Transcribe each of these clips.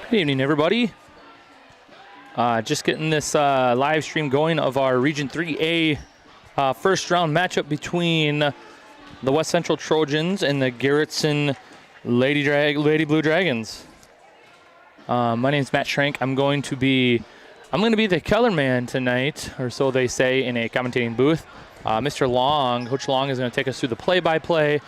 Good evening, everybody. Just getting this live stream going of our Region 3A first round matchup between the West Central Trojans and the Garretson Lady Blue Dragons. My name is Matt Schrank. I'm going to be the color man tonight, or so they say in a commentating booth. Mr. Long, Coach Long, is going to take us through the play-by-play,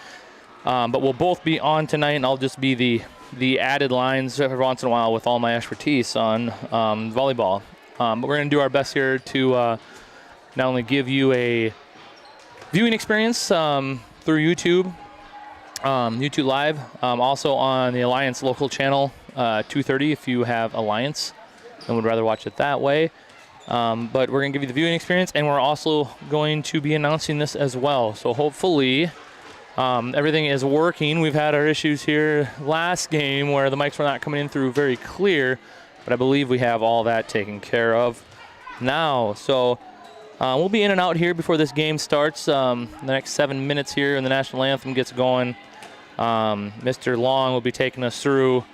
but we'll both be on tonight, and I'll just be the added lines every once in a while with all my expertise on volleyball. But we're going to do our best here to not only give you a viewing experience through YouTube, YouTube Live, also on the Alliance local channel, 2:30 if you have Alliance and would rather watch it that way. But we're going to give you the viewing experience, and we're also going to be announcing this as well. So hopefully everything is working. We've had our issues here last game where the mics were not coming in through very clear, but I believe we have all that taken care of now. So we'll be in and out here before this game starts. The next 7 minutes here and the national anthem gets going. Mr. Long will be taking us through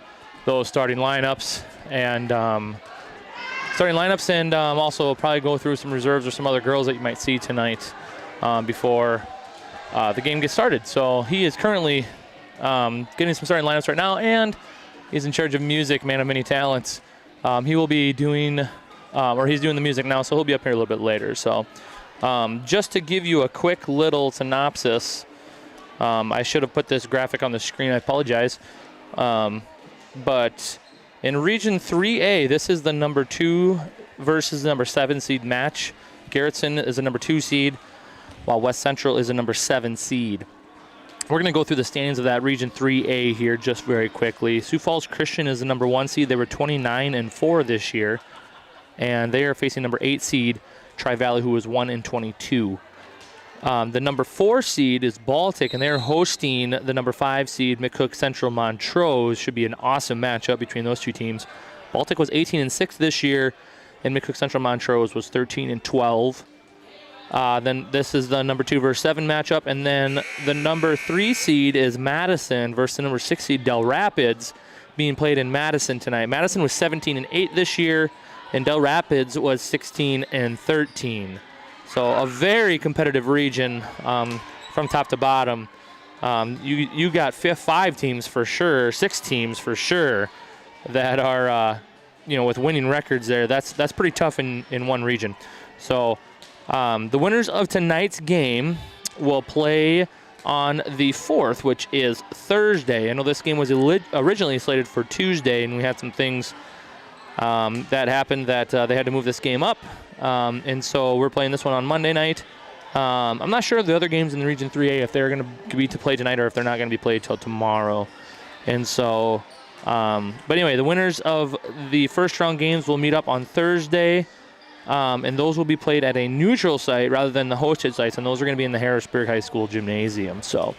those starting lineups and also probably go through some reserves or some other girls that you might see tonight before the game gets started. So he is currently getting some starting lineups right now, and he's in charge of music, man of many talents. He will be doing, he's doing the music now, so he'll be up here a little bit later. So just to give you a quick little synopsis, I should have put this graphic on the screen, I apologize. But in Region 3A, this is the number 2 versus the number 7 seed match. Garretson is the number 2 seed, while West Central is a number 7 seed. We're going to go through the standings of that Region 3A here just very quickly. Sioux Falls Christian is the number 1 seed. They were 29-4 this year, and they are facing number 8 seed Tri-Valley, who was 1-22. The number 4 seed is Baltic, and they're hosting the number 5 seed McCook Central Montrose. Should be an awesome matchup between those two teams. Baltic was 18-6 this year, and McCook Central Montrose was 13-12. Then this is the number 2 versus 7 matchup, and then the number 3 seed is Madison versus the number 6 seed Del Rapids, being played in Madison tonight. Madison was 17-8 this year, and Del Rapids was 16-13. So a very competitive region from top to bottom. You got 5 teams for sure, 6 teams for sure that are with winning records there. That's pretty tough in one region. So the winners of tonight's game will play on the 4th, which is Thursday. I know this game was originally slated for Tuesday, and we had some things that happened that they had to move this game up. And so we're playing this one on Monday night. I'm not sure of the other games in the Region 3A, if they're going to be to play tonight or if they're not going to be played till tomorrow. And so, but anyway, the winners of the first round games will meet up on Thursday. And those will be played at a neutral site rather than the hosted sites, and those are going to be in the Harrisburg High School Gymnasium. So,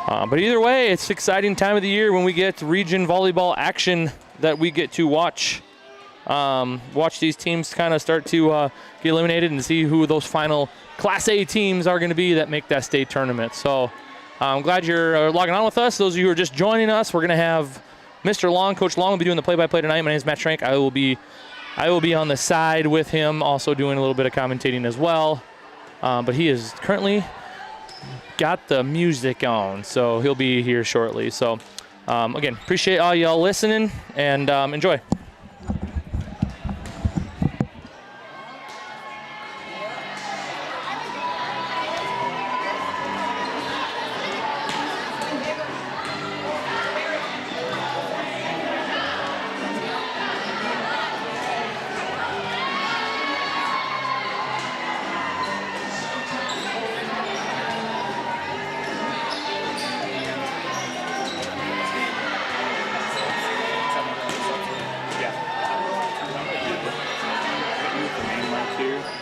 but either way, it's an exciting time of the year when we get region volleyball action that we get to watch. Watch these teams kind of start to get eliminated and see who those final Class A teams are going to be that make that state tournament. So I'm glad you're logging on with us. Those of you who are just joining us, we're going to have Mr. Long, Coach Long will be doing the play-by-play tonight. My name is Matt Schrank. I will be on the side with him, also doing a little bit of commentating as well. But he is currently got the music on, so he'll be here shortly. So again, appreciate all y'all listening, and enjoy.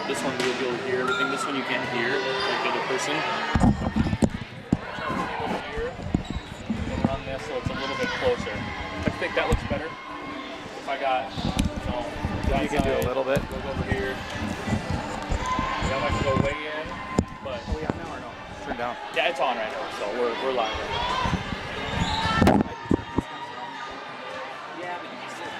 This one you'll be able to hear everything. This one you can't hear, like the other person. Over here, and we're on this, so it's a little bit closer. I think that looks better. If I got, you can do a little bit. Goes over here. Yeah, I can go way in, but we got now or no? Turn down. Yeah, it's on right now, so we're live right now. Yeah, but you can still.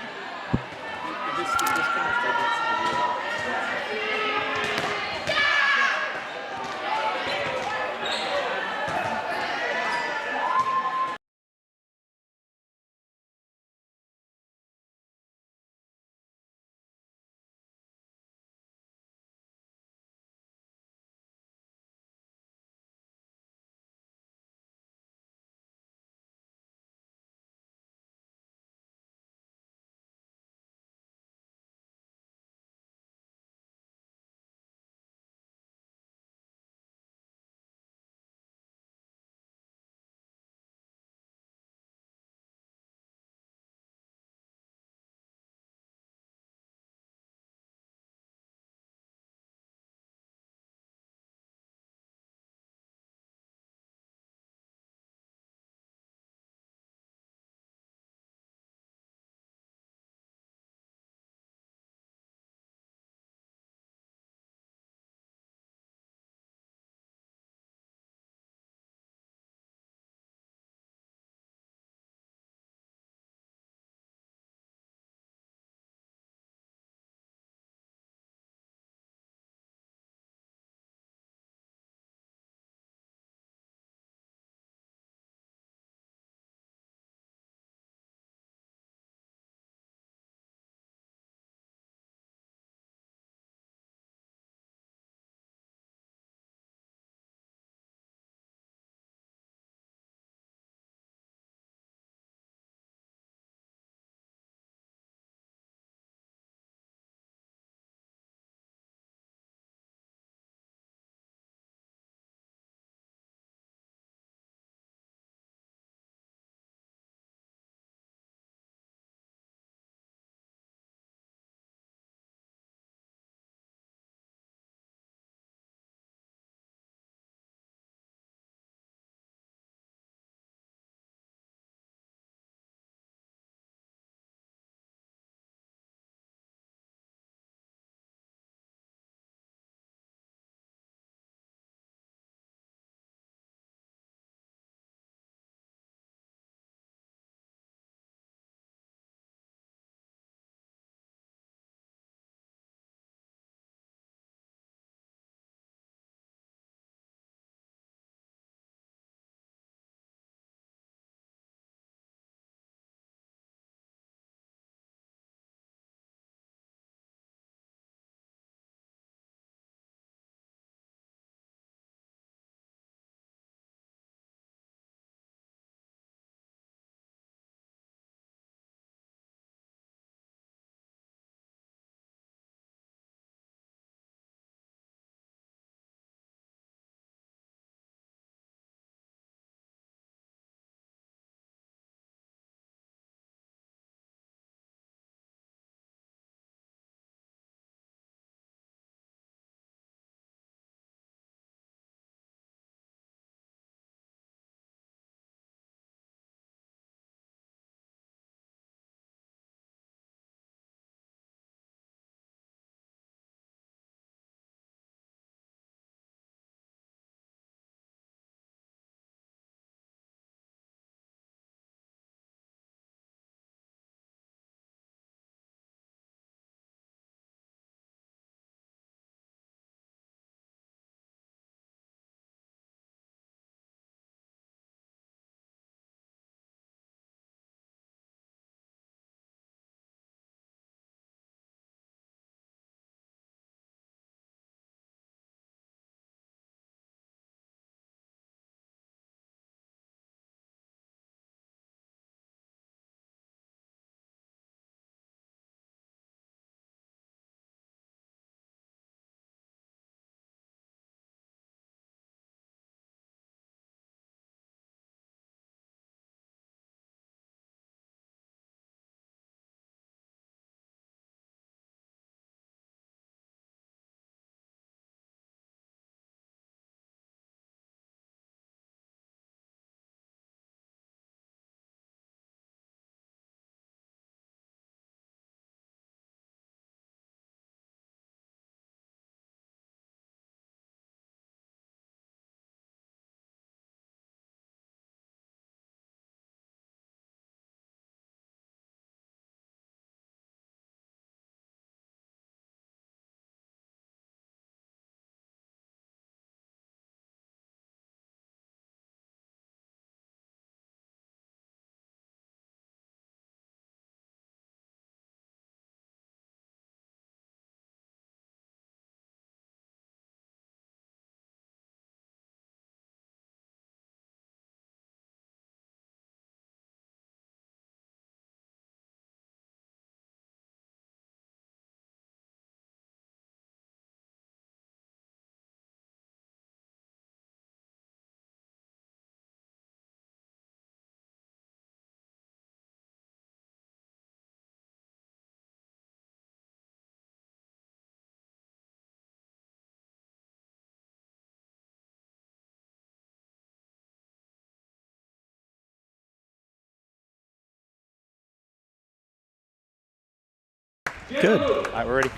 Good. All right, we're ready.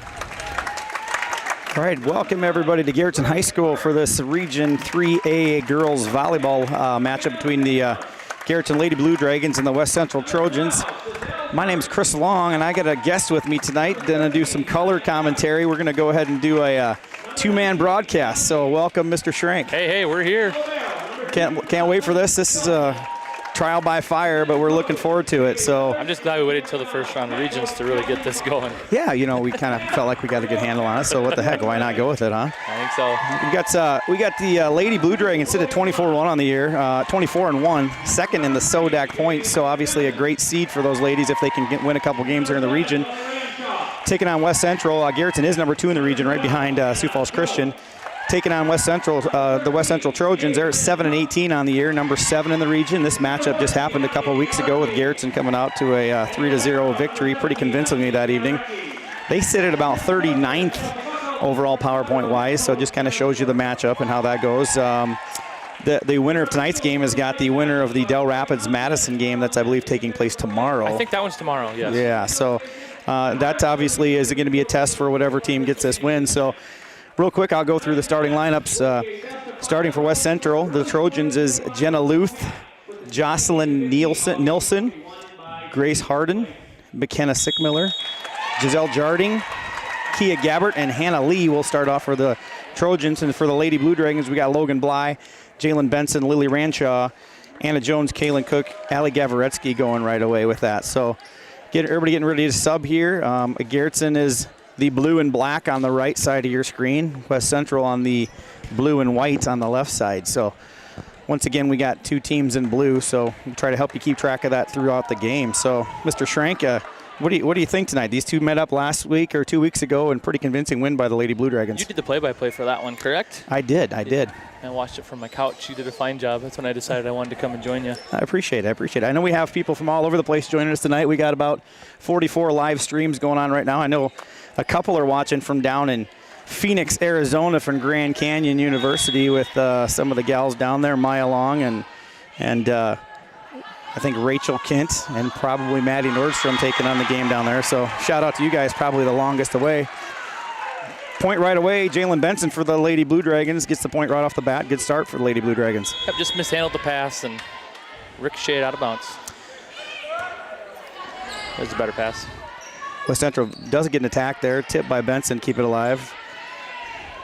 All right, welcome everybody to Garretson High School for this Region 3A girls volleyball matchup between the Garretson Lady Blue Dragons and the West Central Trojans. My name is Chris Long, and I got a guest with me tonight. Gonna do some color commentary. We're gonna go ahead and do a two-man broadcast. So welcome, Mr. Schrank. Hey, we're here. Can't wait for this. This is a trial by fire, but we're looking forward to it. So I'm just glad we waited until the first round of regions to really get this going. yeah, you know, we kind of felt like we got a good handle on it. So what the heck? Why not go with it, huh? I think so. We got the Lady Blue Dragons sit at 24-1 on the year, 24-1, second in the SODAC points. So obviously a great seed for those ladies if they can win a couple games here in the region. Taking on West Central, Garretson is number 2 in the region, right behind Sioux Falls Christian. Taking on West Central, the West Central Trojans. They're at 7-18 on the year, number 7 in the region. This matchup just happened a couple weeks ago with Garretson coming out to a 3-0 victory pretty convincingly that evening. They sit at about 39th overall power point-wise, so it just kind of shows you the matchup and how that goes. The winner of tonight's game has got the winner of the Del Rapids-Madison game that's, I believe, taking place tomorrow. I think that one's tomorrow, yes. Yeah, so that obviously is going to be a test for whatever team gets this win. So real quick, I'll go through the starting lineups. Starting for West Central, the Trojans is Jenna Luth, Jocelyn Nilsson, Grace Harden, McKenna Sickmiller, Giselle Jarding, Kia Gabbert, and Hannah Lee will start off for the Trojans. And for the Lady Blue Dragons, we got Logan Bly, Jalen Benson, Lily Ranshaw, Anna Jones, Kaylin Cook, Allie Gavaretsky going right away with that. So everybody getting ready to sub here. Garretson is the blue and black on the right side of your screen. West Central on the blue and white on the left side. So once again, we got 2 teams in blue, so we'll try to help you keep track of that throughout the game. So Mr. Schrank, what do you think tonight? These two met up last week or 2 weeks ago, and pretty convincing win by the Lady Blue Dragons. You did the play-by-play for that one, correct? I did. I watched it from my couch. You did a fine job. That's when I decided I wanted to come and join you. I appreciate it. I know we have people from all over the place joining us tonight. We got about 44 live streams going on right now. I know a couple are watching from down in Phoenix, Arizona from Grand Canyon University with some of the gals down there, Maya Long and I think Rachel Kent and probably Maddie Nordstrom taking on the game down there. So shout out to you guys, probably the longest away. Point right away, Jalen Benson for the Lady Blue Dragons gets the point right off the bat. Good start for the Lady Blue Dragons. Yep, just mishandled the pass and ricocheted out of bounds. There's a better pass. West Central doesn't get an attack there. Tip by Benson, keep it alive.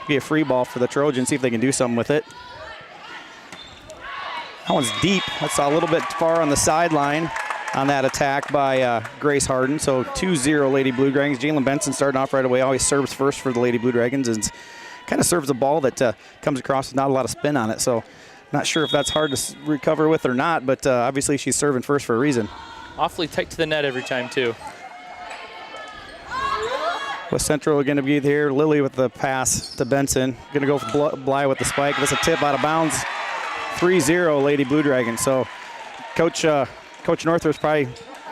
Be a free ball for the Trojans, see if they can do something with it. That one's deep. That's a little bit far on the sideline on that attack by Grace Harden. So 2-0 Lady Blue Dragons. Jalen Benson starting off right away. Always serves first for the Lady Blue Dragons and kind of serves a ball that comes across with not a lot of spin on it. So not sure if that's hard to recover with or not, but obviously she's serving first for a reason. Awfully tight to the net every time, too. West Central are going to be here. Lily with the pass to Benson. Going to go for Bly with the spike. That's a tip out of bounds. 3-0 Lady Blue Dragons. So Coach Northrup probably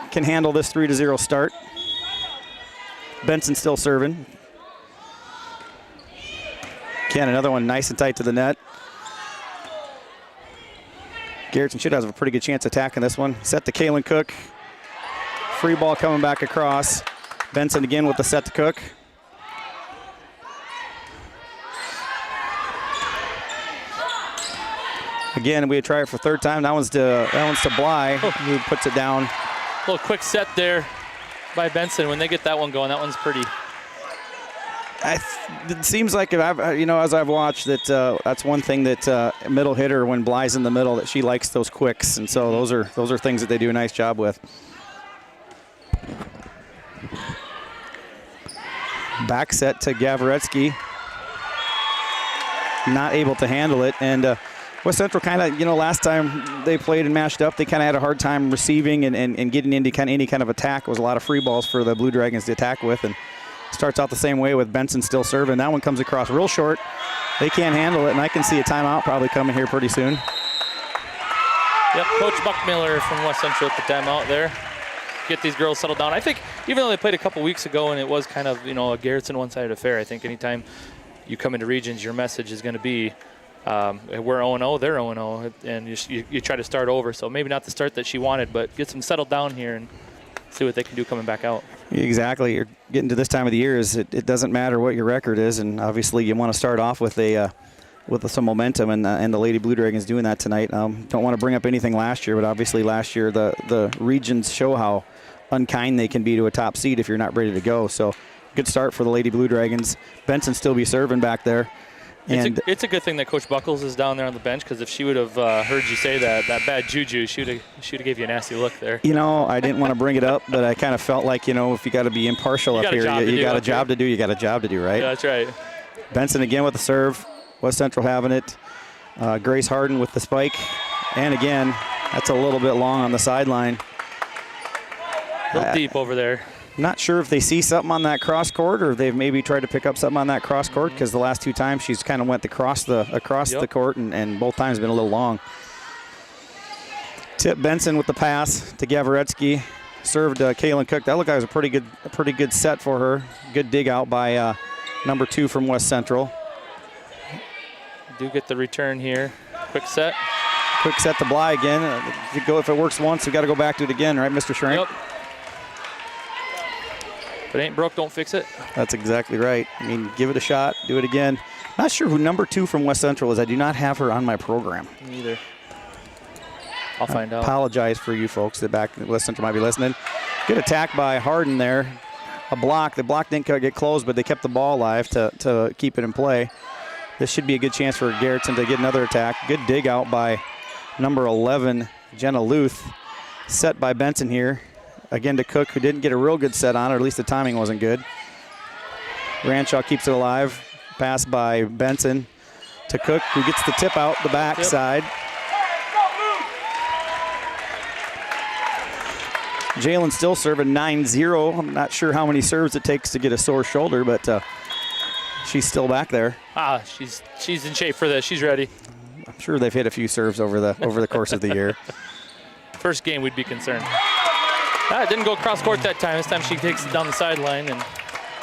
can handle this 3-0 start. Benson still serving. Again, another one nice and tight to the net. Garretson should have a pretty good chance attacking this one. Set to Kaylin Cook. Free ball coming back across. Benson again with the set to Cook. Again, we try it for third time. That one's to Bly, who puts it down. A little quick set there by Benson. When they get that one going, that one's pretty. It seems like as I've watched that that's one thing that middle hitter when Bly's in the middle that she likes those quicks, and so those are things that they do a nice job with. Back set to Gavaretsky. Not able to handle it, and West Central kind of, last time they played and matched up, they kind of had a hard time receiving and getting into any kind of attack. It was a lot of free balls for the Blue Dragons to attack with, and starts out the same way with Benson still serving. That one comes across real short. They can't handle it, and I can see a timeout probably coming here pretty soon. Yep, Coach Buckmiller from West Central at the timeout there. Get these girls settled down. I think even though they played a couple weeks ago and it was kind of, a Garretson one-sided affair, I think anytime you come into regions, your message is going to be we're 0-0, they're 0-0, and you try to start over. So maybe not the start that she wanted, but get them settled down here and see what they can do coming back out. Exactly. You're getting to this time of the year. It doesn't matter what your record is, and obviously you want to start off with some momentum, and the Lady Blue Dragons doing that tonight. Don't want to bring up anything last year, but obviously last year the regions show how unkind they can be to a top seed if you're not ready to go. So good start for the Lady Blue Dragons. Benson still be serving back there. And it's a good thing that Coach Buckles is down there on the bench, because if she would have heard you say that bad juju, she would have gave you a nasty look there. I didn't want to bring it up, but I kind of felt like, if you got to be impartial up here, you got a job to do. You got a job to do, right? Yeah, that's right. Benson again with the serve. West Central having it. Grace Harden with the spike. And again, that's a little bit long on the sideline. A little deep over there. Not sure if they see something on that cross court, or they've maybe tried to pick up something on that cross court, because the last 2 times she's kind of went across the court, and both times been a little long. Tip Benson with the pass to Gavretsky. Served Kaylin Cook. That looked like it was a pretty good set for her. Good dig out by number 2 from West Central. Do get the return here. Quick set. Quick set to Bly again. If it works once, we got to go back to it again, right, Mr. Schrank? Yep. If it ain't broke, don't fix it. That's exactly right. I mean, give it a shot, do it again. Not sure who number 2 from West Central is. I do not have her on my program. Me either. I'll find out. Apologize for you folks that West Central might be listening. Good attack by Harden there. A block. The block didn't get closed, but they kept the ball alive to keep it in play. This should be a good chance for Garretson to get another attack. Good dig out by number 11, Jenna Luth. Set by Benson here. Again to Cook, who didn't get a real good set on it, or at least the timing wasn't good. Ranshaw keeps it alive. Pass by Benson to Cook, who gets the tip out the backside. Jalen still serving 9-0. I'm not sure how many serves it takes to get a sore shoulder, but she's still back there. She's in shape for this. She's ready. I'm sure they've hit a few serves over the course of the year. First game, we'd be concerned. It didn't go cross court that time. This time she takes it down the sideline. And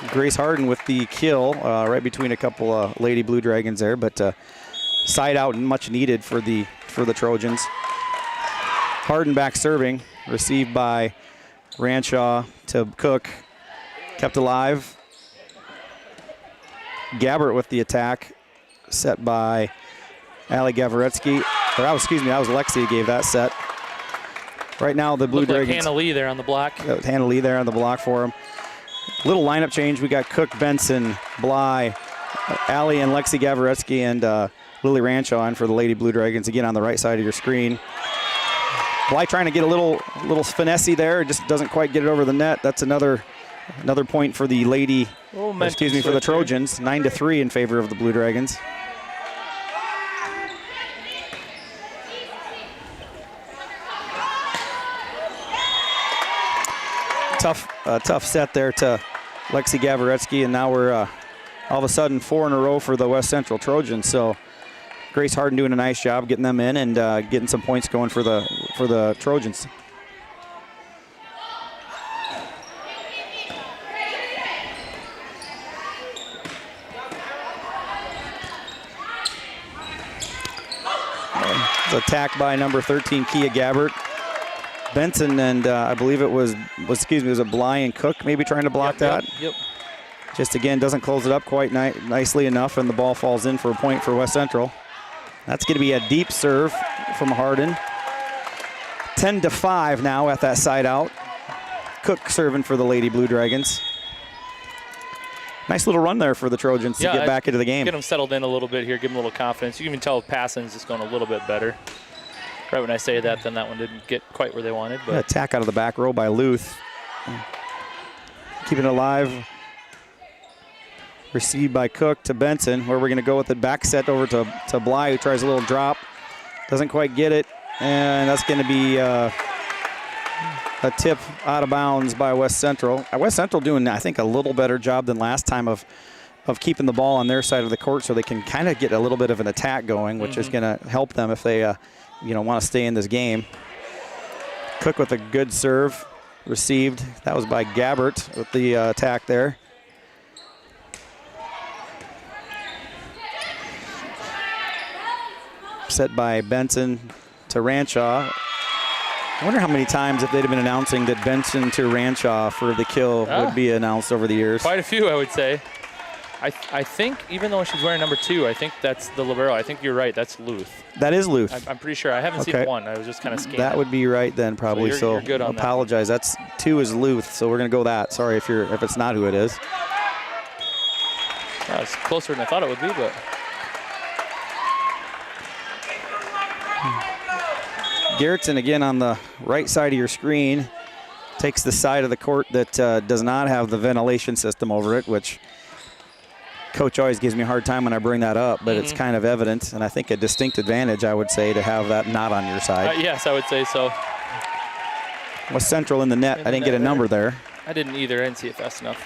Grace Harden with the kill right between a couple of Lady Blue Dragons there, but side out and much needed for the Trojans. Harden back serving, received by Ranshaw to Cook, kept alive. Gabbert with the attack, set by Allie Gavretsky. That was Lexi who gave that set. Right now, the Blue Dragons. Hannah Lee there on the block. Hannah Lee there on the block for him. Little lineup change. We got Cook, Benson, Bly, Allie and Lexi Gavretsky, and Lily Ranshaw on for the Lady Blue Dragons. Again, on the right side of your screen. Bly trying to get a little finessey there. It just doesn't quite get it over the net. That's another point for the Lady. For the Trojans. 9-3 in favor of the Blue Dragons. Tough set there to Lexi Gavretsky, and now we're all of a sudden 4 in a row for the West Central Trojans. So Grace Harden doing a nice job getting them in and getting some points going for the Trojans. Attack by number 13, Kia Gabbert. Benson and I believe it was a Bly and Cook maybe trying to block that. Yep. Just again doesn't close it up quite nicely enough, and the ball falls in for a point for West Central. That's going to be a deep serve from Harden. 10-5 now at that side out. Cook serving for the Lady Blue Dragons. Nice little run there for the Trojans to get back into the game. Get them settled in a little bit here, give them a little confidence. You can even tell passing is just going a little bit better. Right when I say that, then that one didn't get quite where they wanted. But attack out of the back row by Luth. Keeping it alive. Received by Cook to Benson, where we're going to go with the back set over to Bly, who tries a little drop. Doesn't quite get it. And that's going to be a tip out of bounds by West Central. West Central doing, I think, a little better job than last time of keeping the ball on their side of the court, so they can kind of get a little bit of an attack going, which is going to help them if they want to stay in this game. Cook with a good serve, received. That was by Gabbert with the attack there. Set by Benson to Ranshaw. I wonder how many times, if they'd have been announcing that Benson to Ranshaw for the kill would be announced over the years. Quite a few, I would say. I think, even though she's wearing number 2, I think that's the libero. I think you're right. That's Luth. That is Luth. I'm pretty sure. I haven't seen 1. I was just kind of scanning. That would be right then, probably. So you're good on apologize. That's 2 is Luth, so we're going to go that. Sorry if it's not who it is. Yeah, it's closer than I thought it would be, but. Garretson again on the right side of your screen. Takes the side of the court that does not have the ventilation system over it, which Coach always gives me a hard time when I bring that up, but it's kind of evident, and I think a distinct advantage, I would say, to have that not on your side. Yes, I would say so. West Central in the net. I didn't get a number there. I didn't either. I didn't see it fast enough.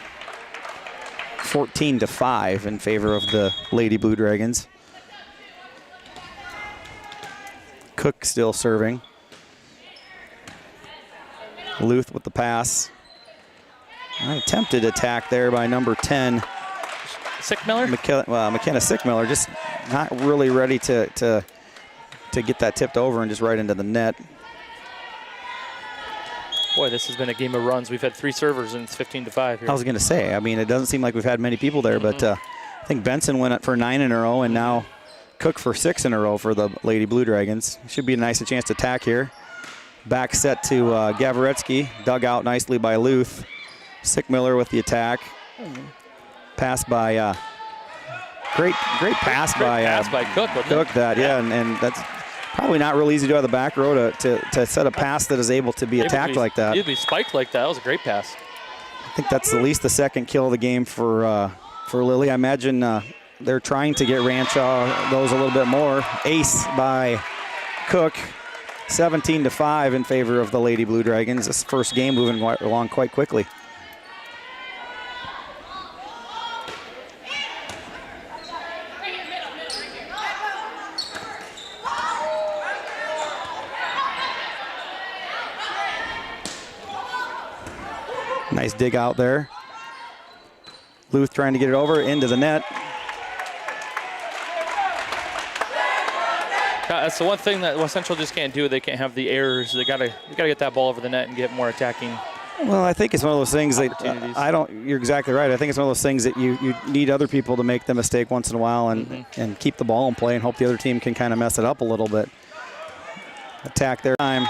14-5 in favor of the Lady Blue Dragons. Cook still serving. Luth with the pass. An attempted attack there by number 10. Sickmiller? McKenna Sickmiller just not really ready to get that tipped over and just right into the net. Boy, this has been a game of runs. We've had 3 servers and it's 15-5 here. I was going to say, I mean, it doesn't seem like we've had many people there, but I think Benson went up for 9 in a row and now Cook for 6 in a row for the Lady Blue Dragons. Should be a nice chance to attack here. Back set to Gavaretsky, dug out nicely by Luth. Sickmiller with the attack. Pass by great pass by Cook. Cook, and that's probably not real easy to do on the back row to set a pass that is able to be attacked like that. It'd be spiked like that. That was a great pass. I think that's at least the second kill of the game for Lily. I imagine they're trying to get Ranshaw those a little bit more. Ace by Cook, 17-5 in favor of the Lady Blue Dragons. This first game moving along quite quickly. Nice dig out there. Luth trying to get it over into the net. That's the one thing that West Central just can't do. They can't have the errors. They gotta get that ball over the net and get more attacking. Well, I think it's one of those things that you're exactly right. I think it's one of those things that you need other people to make the mistake once in a while and keep the ball in play and hope the other team can kind of mess it up a little bit. Attack there. Time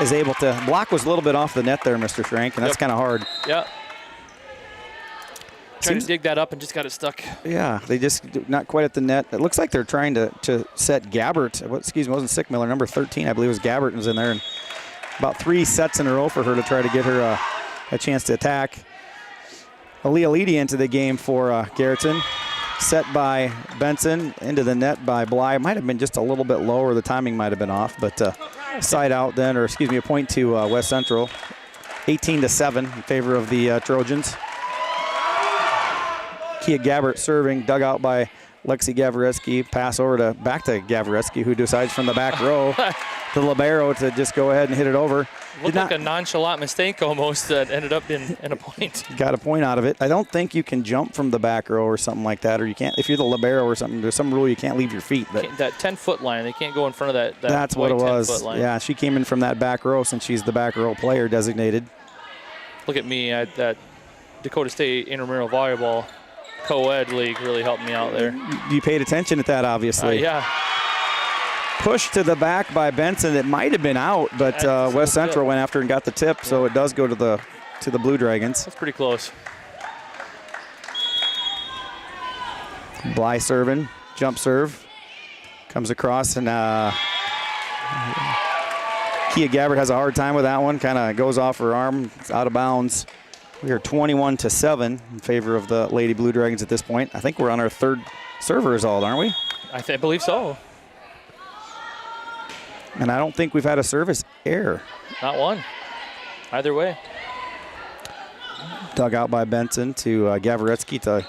is able to block was a little bit off the net there, Mr. Frank, and that's kind of hard. Yeah. Trying to dig that up and just got it stuck. Yeah, they just not quite at the net. It looks like they're trying to set Gabbert. Excuse me, it wasn't Sickmiller. Number 13, I believe, was Gabbert was in there. And about 3 sets in a row for her to try to get her a chance to attack. Aaliyah Leedy into the game for Garretson. Set by Benson, into the net by Bly. Might have been just a little bit lower. The timing might have been off, but side out then, or excuse me, a point to West Central. 18-7 in favor of the Trojans. Kia Gabbert serving, dug out by Lexi Gavaretsky. Pass over back to Gavaretsky, who decides from the back row, the libero, to just go ahead and hit it over. Looked like a nonchalant mistake almost that ended up in a point. Got a point out of it. I don't think you can jump from the back row or something like that, or you can't. If you're the libero or something, there's some rule you can't leave your feet. But that 10-foot line, they can't go in front of that that's what it was. Line. Yeah, she came in from that back row since she's the back row player designated. Look at me at that Dakota State intramural volleyball co-ed league really helped me out there. You paid attention at that, obviously. Yeah. Push to the back by Benson. It might have been out, but West Central went after and got the tip, so it does go to the Blue Dragons. That's pretty close. Bly serving, jump serve, comes across, and Kia Gabbert has a hard time with that one. Kind of goes off her arm, it's out of bounds. We are 21-7 in favor of the Lady Blue Dragons at this point. I think we're on our 3rd server result, aren't we? I believe so. And I don't think we've had a service error. Not one. Either way. Dug out by Benson to Gavaretsky to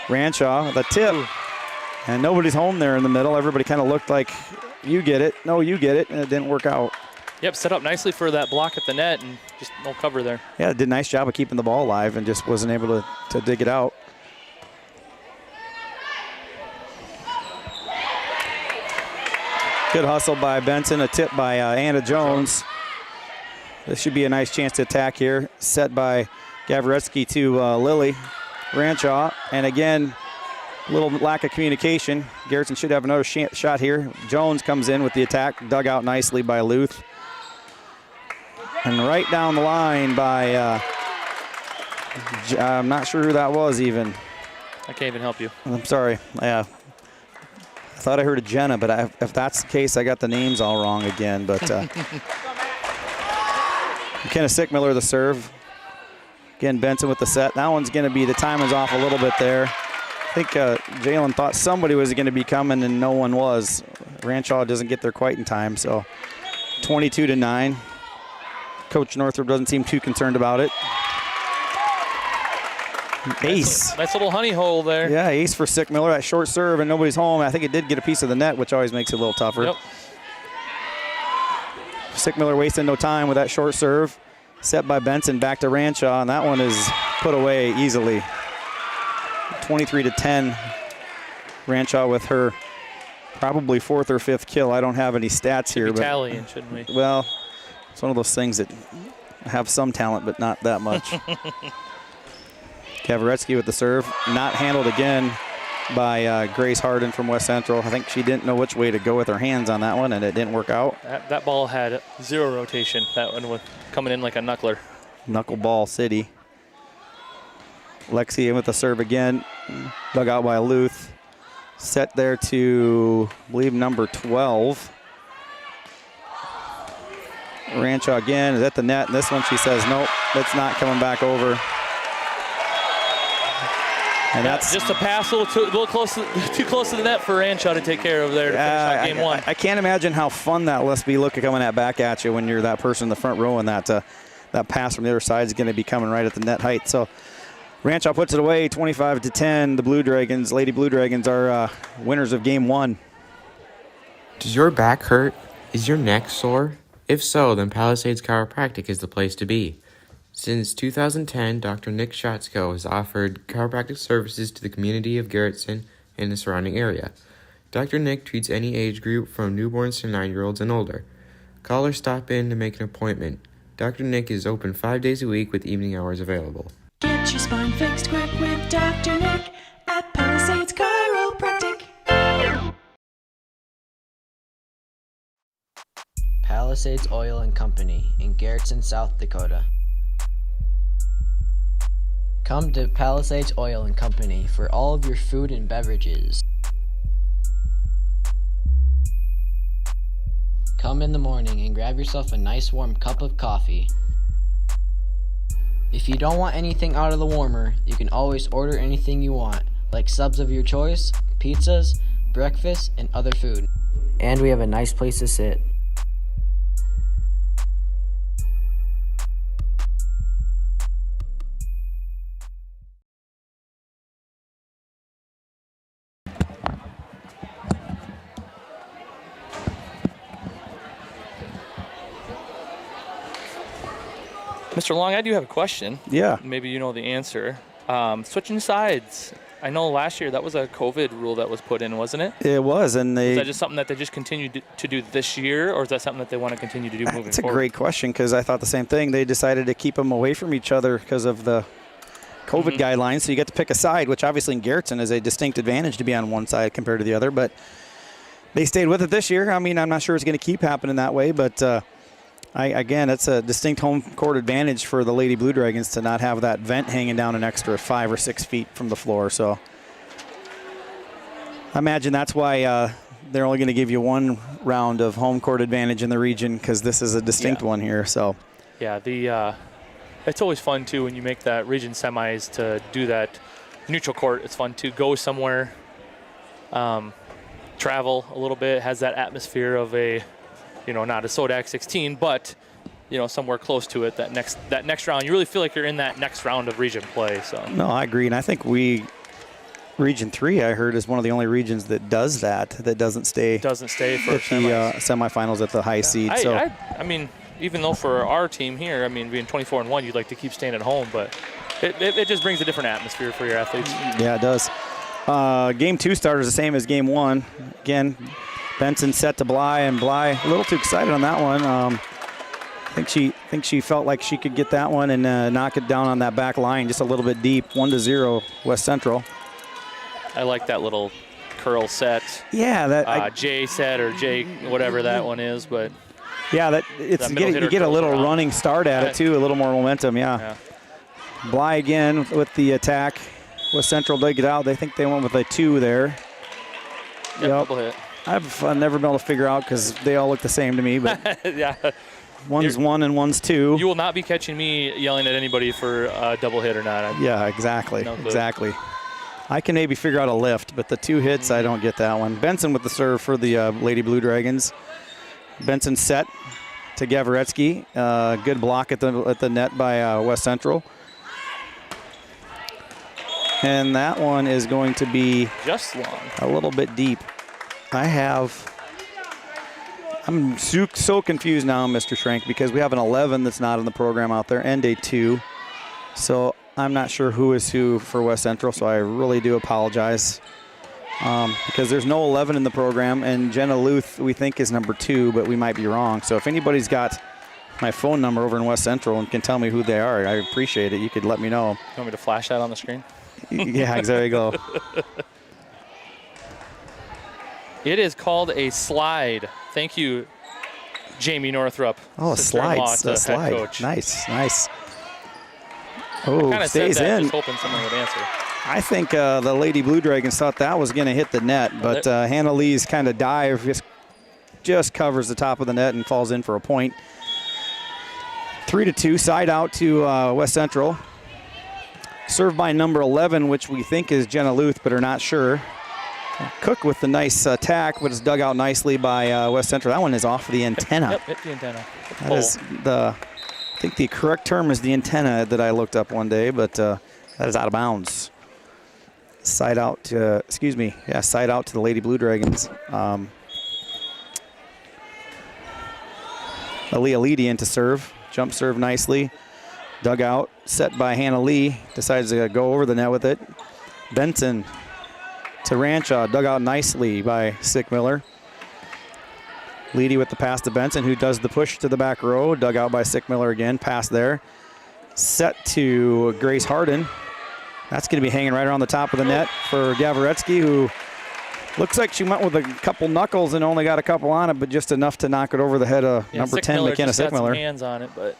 Ranshaw. The tip. And nobody's home there in the middle. Everybody kind of looked like, you get it. No, you get it. And it didn't work out. Yep, set up nicely for that block at the net and just no cover there. Yeah, did a nice job of keeping the ball alive and just wasn't able to dig it out. Good hustle by Benson, a tip by Anna Jones. This should be a nice chance to attack here. Set by Garretson to Lily Ranshaw. And again, a little lack of communication. Garretson should have another shot here. Jones comes in with the attack, dug out nicely by Luth. And right down the line by, I'm not sure who that was even. I can't even help you. I'm sorry. I thought I heard a Jenna, but if that's the case, I got the names all wrong again. But McKenna Sickmiller the serve. Again, Benson with the set. That one's going to be, the time is off a little bit there. I think Jalen thought somebody was going to be coming, and no one was. Ranshaw doesn't get there quite in time, so 22-9. Coach Northrup doesn't seem too concerned about it. Ace. Nice little honey hole there. Yeah, ace for Sickmiller. That short serve, and nobody's home. I think it did get a piece of the net, which always makes it a little tougher. Yep. Sickmiller wasting no time with that short serve. Set by Benson, back to Ranshaw, and that one is put away easily. 23-10. Ranshaw with her probably 4th or 5th kill. I don't have any stats here. But tallying, shouldn't we? Well, it's one of those things that have some talent, but not that much. Garretson with the serve. Not handled again by Grace Harden from West Central. I think she didn't know which way to go with her hands on that one, and it didn't work out. That ball had 0 rotation. That one was coming in like a knuckler. Knuckleball City. Lexi in with the serve again. Dug out by Luth. Set there to, I believe, number 12. Ranshaw again is at the net. And this one she says, nope, that's not coming back over. And that's just a pass a little close, too close to the net for Ranshaw to take care of there to finish out game one. I can't imagine how fun that must be coming at back at you when you're that person in the front row, and that pass from the other side is going to be coming right at the net height. So Ranshaw puts it away, 25-10. The Blue Dragons, Lady Blue Dragons, are winners of game one. Does your back hurt? Is your neck sore? If so, then Palisades Chiropractic is the place to be. Since 2010, Dr. Nick Schatzko has offered chiropractic services to the community of Garretson and the surrounding area. Dr. Nick treats any age group from newborns to 9-year-olds and older. Call or stop in to make an appointment. Dr. Nick is open 5 days a week with evening hours available. Get your spine fixed quick with Dr. Nick at Palisades Chiropractic. Palisades Oil and Company in Garretson, South Dakota. Come to Palisades Oil and Company for all of your food and beverages. Come in the morning and grab yourself a nice warm cup of coffee. If you don't want anything out of the warmer, you can always order anything you want, like subs of your choice, pizzas, breakfast, and other food. And we have a nice place to sit. Mr. Long, I do have a question. Yeah. Maybe you know the answer. Switching sides. I know last year that was a COVID rule that was put in, wasn't it? It was, and Is that just something that they just continued to do this year, or is that something that they want to continue to do moving forward? That's a great question, because I thought the same thing. They decided to keep them away from each other because of the COVID guidelines, so you get to pick a side, which obviously in Garretson is a distinct advantage to be on one side compared to the other, but they stayed with it this year. I mean, I'm not sure it's going to keep happening that way, but again, it's a distinct home court advantage for the Lady Blue Dragons to not have that vent hanging down an extra 5 or 6 feet from the floor. So I imagine that's why they're only going to give you one round of home court advantage in the region, because this is a distinct one here. So yeah, it's always fun too when you make that region semis to do that neutral court. It's fun to go somewhere, travel a little bit, has that atmosphere of a, not a Sodak 16, but somewhere close to it. That next round, you really feel like you're in that next round of region play. So no, I agree, and I think Region 3, I heard, is one of the only regions that does that. That doesn't stay for the semifinals at the high seed. I mean, even though for our team here, I mean, being 24-1, you'd like to keep staying at home, but it just brings a different atmosphere for your athletes. Yeah, it does. Game 2 starters the same as game 1. Again, Benson set to Bly, and Bly a little too excited on that one. think she felt like she could get that one and knock it down on that back line just a little bit deep. 1-0 West Central. I like that little curl set. Yeah, that J set or J whatever that one is, but yeah, that it's you get a little running start at it too, a little more momentum. Yeah. Bly again with the attack. West Central dug it out. They think they went with a 2 there. Yep. Double hit. I've never been able to figure out because they all look the same to me, but yeah. One's 1 and one's 2. You will not be catching me yelling at anybody for a double hit or not. Yeah, exactly. No clue. Exactly. I can maybe figure out a lift, but the 2 hits, I don't get that one. Benson with the serve for the Lady Blue Dragons. Benson set to Garretson. Good block at the net by West Central. And that one is going to be just long. A little bit deep. I'm so confused now, Mr. Schrank, because we have an 11 that's not in the program out there and a 2. So I'm not sure who is who for West Central, so I really do apologize. Because there's no 11 in the program, and Jenna Luth we think is number 2, but we might be wrong. So if anybody's got my phone number over in West Central and can tell me who they are, I appreciate it. You could let me know. You want me to flash that on the screen? Yeah, there you go. It is called a slide. Thank you, Jamie Northrup. Oh, a slide. Head coach. Nice. Oh, kind of stays said that, in. just hoping someone would answer. I think the Lady Blue Dragons thought that was going to hit the net, but Hannah Lee's kind of dive just covers the top of the net and falls in for a point. 3-2, side out to West Central. Served by number 11, which we think is Jenna Luth, but are not sure. Cook with the nice attack, but it's dug out nicely by West Central. That one is off the antenna. Yep, hit the antenna. That is I think the correct term is the antenna that I looked up one day, but that is out of bounds. Side out to, side out to the Lady Blue Dragons. Aaliyah Leedy in to serve. Jump serve nicely. Dug out, set by Hannah Lee. Decides to go over the net with it. Benson to Ranchaw. Dug out nicely by Sickmiller. Leedy with the pass to Benson, who does the push to the back row. Dug out by Sickmiller again. Pass there. Set to Grace Harden. That's going to be hanging right around the top of the net for Garretson, who looks like she went with a couple knuckles and only got a couple on it, but just enough to knock it over the head of number 10, McKenna Sickmiller. Got some hands on it, but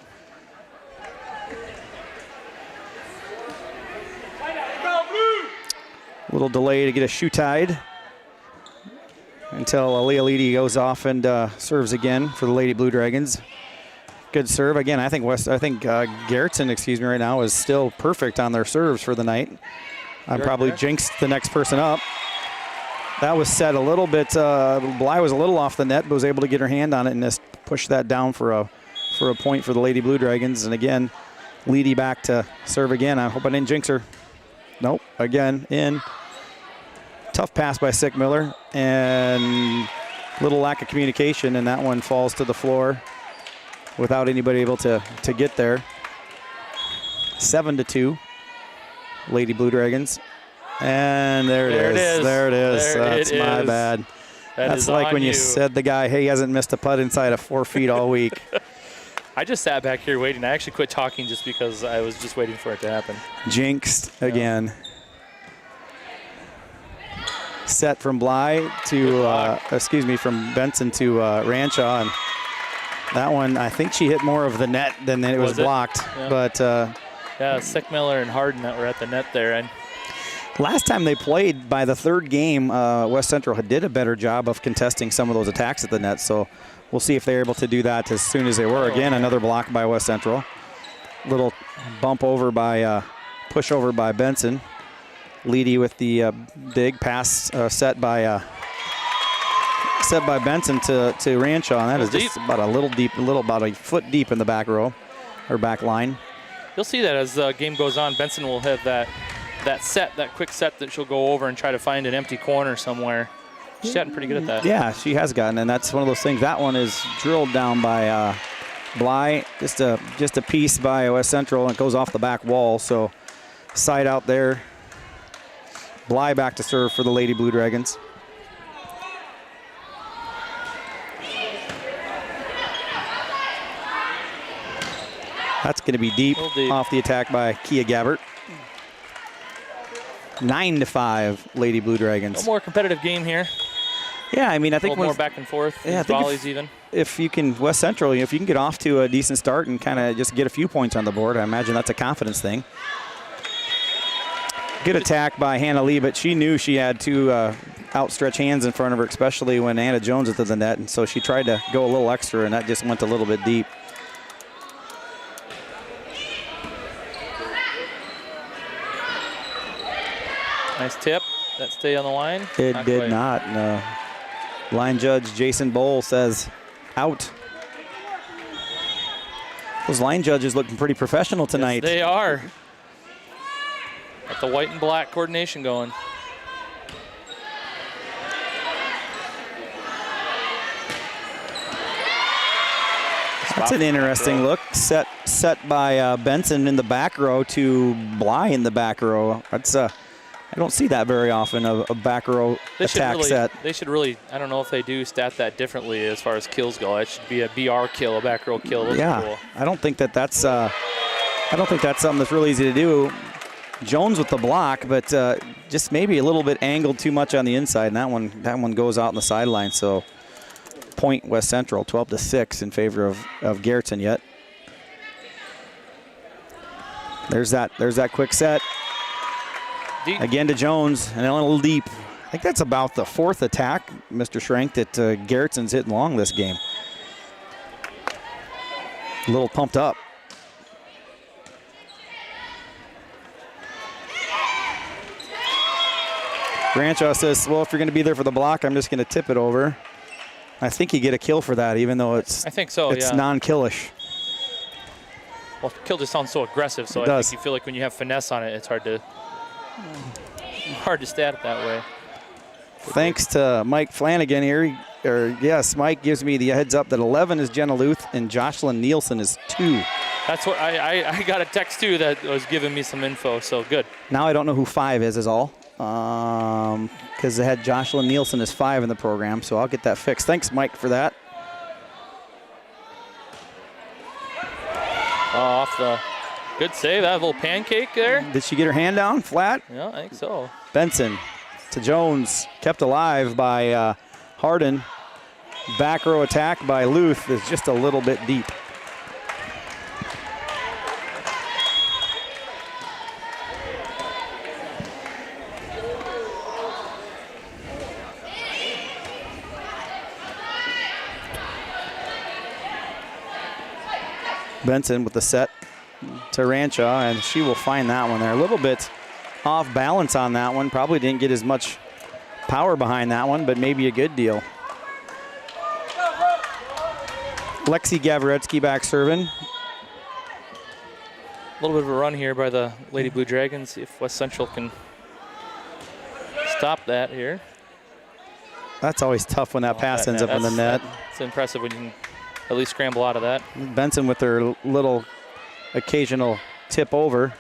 a little delay to get a shoe tied until Aaliyah Leedy goes off and serves again for the Lady Blue Dragons. Good serve again. I think Garretson, right now is still perfect on their serves for the night. I probably jinxed the next person up. That was set a little bit. Bly was a little off the net, but was able to get her hand on it and just push that down for a point for the Lady Blue Dragons. And again, Leedy back to serve again. I hope I didn't jinx her. Nope. Again, in. Tough pass by Sickmiller and little lack of communication, and that one falls to the floor without anybody able to get there. 7-2, Lady Blue Dragons. And there it is. That's my bad. That's like when you said the guy, hey, he hasn't missed a putt inside of 4 feet all week. I just sat back here waiting. I actually quit talking just because I was just waiting for it to happen. Jinxed again. Set from Bly to, from Benson to Ranchaw. And that one, I think she hit more of the net than it was blocked. Yeah. But Sickmiller and Harden that were at the net there. And last time they played, by the third game, West Central did a better job of contesting some of those attacks at the net. So we'll see if they're able to do that as soon as they were. Again, another block by West Central. Little bump over by, push over by Benson. Leedy with the big pass set by Benson to Ranchaw, and that is just about about a foot deep in the back row or back line. You'll see that as the game goes on. Benson will have that quick set that she'll go over and try to find an empty corner somewhere. She's gotten pretty good at that. Yeah, she has gotten, and that's one of those things. That one is drilled down by Bly, just a piece by West Central, and it goes off the back wall. So side out there. Bly back to serve for the Lady Blue Dragons. That's going to be deep, off the attack by Kia Gabbert. 9-5, Lady Blue Dragons. A more competitive game here. Yeah, I mean, I A think little more back and forth. Yeah, I think volleys even. If you can, West Central, if you can get off to a decent start and kind of just get a few points on the board, I imagine that's a confidence thing. Good attack by Hannah Lee, but she knew she had two outstretched hands in front of her, especially when Anna Jones was at the net, and so she tried to go a little extra, and that just went a little bit deep. Nice tip. That stay on the line? It did not. No. Line judge Jason Bowl says out. Those line judges looking pretty professional tonight. Yes, they are. Got the white and black coordination going. That's an interesting look. Set by Benson in the back row to Bly in the back row. That's I don't see that very often, a back row attack set. They should really, I don't know if they do stat that differently as far as kills go. It should be a BR kill, a back row kill. Those are cool. I don't think that's something that's really easy to do. Jones with the block, but just maybe a little bit angled too much on the inside, and that one goes out on the sideline. So point West Central, 12-6 in favor of Garretson yet. There's that quick set. Deep. Again to Jones, and a little deep. I think that's about the fourth attack, Mr. Schrank, that Garrettson's hitting long this game. A little pumped up. Granchaw says, well, if you're going to be there for the block, I'm just going to tip it over. I think you get a kill for that, even though it's non-killish. Well, kill just sounds so aggressive, so I think you feel like when you have finesse on it, it's hard to stat it that way. Thanks to Mike Flanagan here. Yes, Mike gives me the heads up that 11 is Jenna Luth and Jocelyn Nielsen is 2. That's what I got a text too that was giving me some info, so good. Now I don't know who 5 is all. Because they had Jocelyn Nielsen as 5 in the program, so I'll get that fixed. Thanks, Mike, for that. Off the good save, that little pancake there. Did she get her hand down flat? Yeah, I think so. Benson to Jones, kept alive by Harden. Back row attack by Luth is just a little bit deep. Benson with the set to Rancha, and she will find that one there. A little bit off balance on that one. Probably didn't get as much power behind that one, but maybe a good deal. Lexi Gavretsky back serving. A little bit of a run here by the Lady Blue Dragons. See if West Central can stop that here. That's always tough when that pass ends up in the net. It's impressive when you can at least scramble out of that. Benson with her little occasional tip over.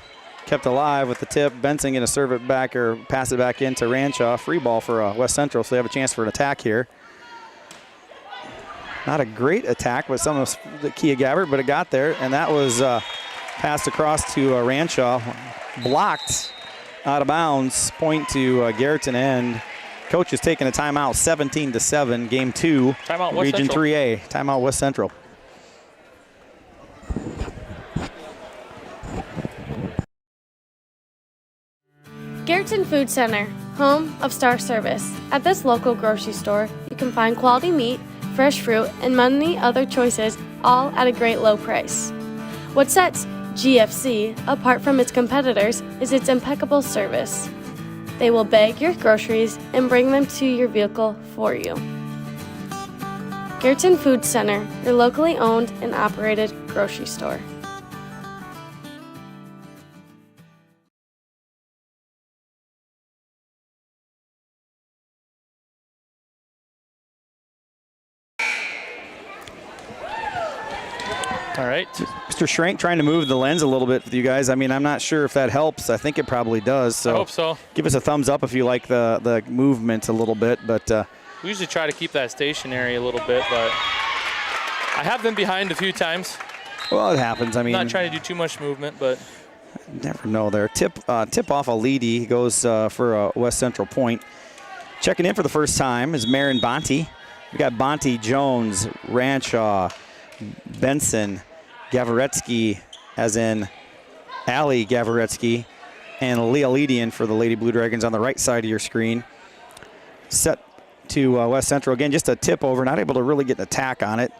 Kept alive with the tip. Benson going to serve it back or pass it back into Ranchaw. Free ball for West Central, so they have a chance for an attack here. Not a great attack with some of the Kia Gabbert, but it got there, and that was passed across to Ranchaw. Blocked out of bounds. Point to Garretson end. Coach is taking a timeout, 17-7, game 2, timeout West Region Central. 3A. Timeout West Central. Garretson Food Center, home of Star Service. At this local grocery store, you can find quality meat, fresh fruit, and many other choices, all at a great low price. What sets GFC apart from its competitors is its impeccable service. They will bag your groceries and bring them to your vehicle for you. Garretson Food Center, your locally owned and operated grocery store. All right. Mr. Schrank trying to move the lens a little bit with you guys. I mean, I'm not sure if that helps. I think it probably does. So I hope so. Give us a thumbs up if you like the movement a little bit. But we usually try to keep that stationary a little bit, but I have been behind a few times. Well, it happens. I mean, Not trying to do too much movement, but never know there. Tip off a leady goes for a West Central point. Checking in for the first time is Marin Bonte. We got Bonte, Jones, Ranshaw, Benson, Gavaretsky, as in Allie Gavaretsky, and Leah Ledian for the Lady Blue Dragons on the right side of your screen. Set to West Central. Again, just a tip over, not able to really get an attack on it.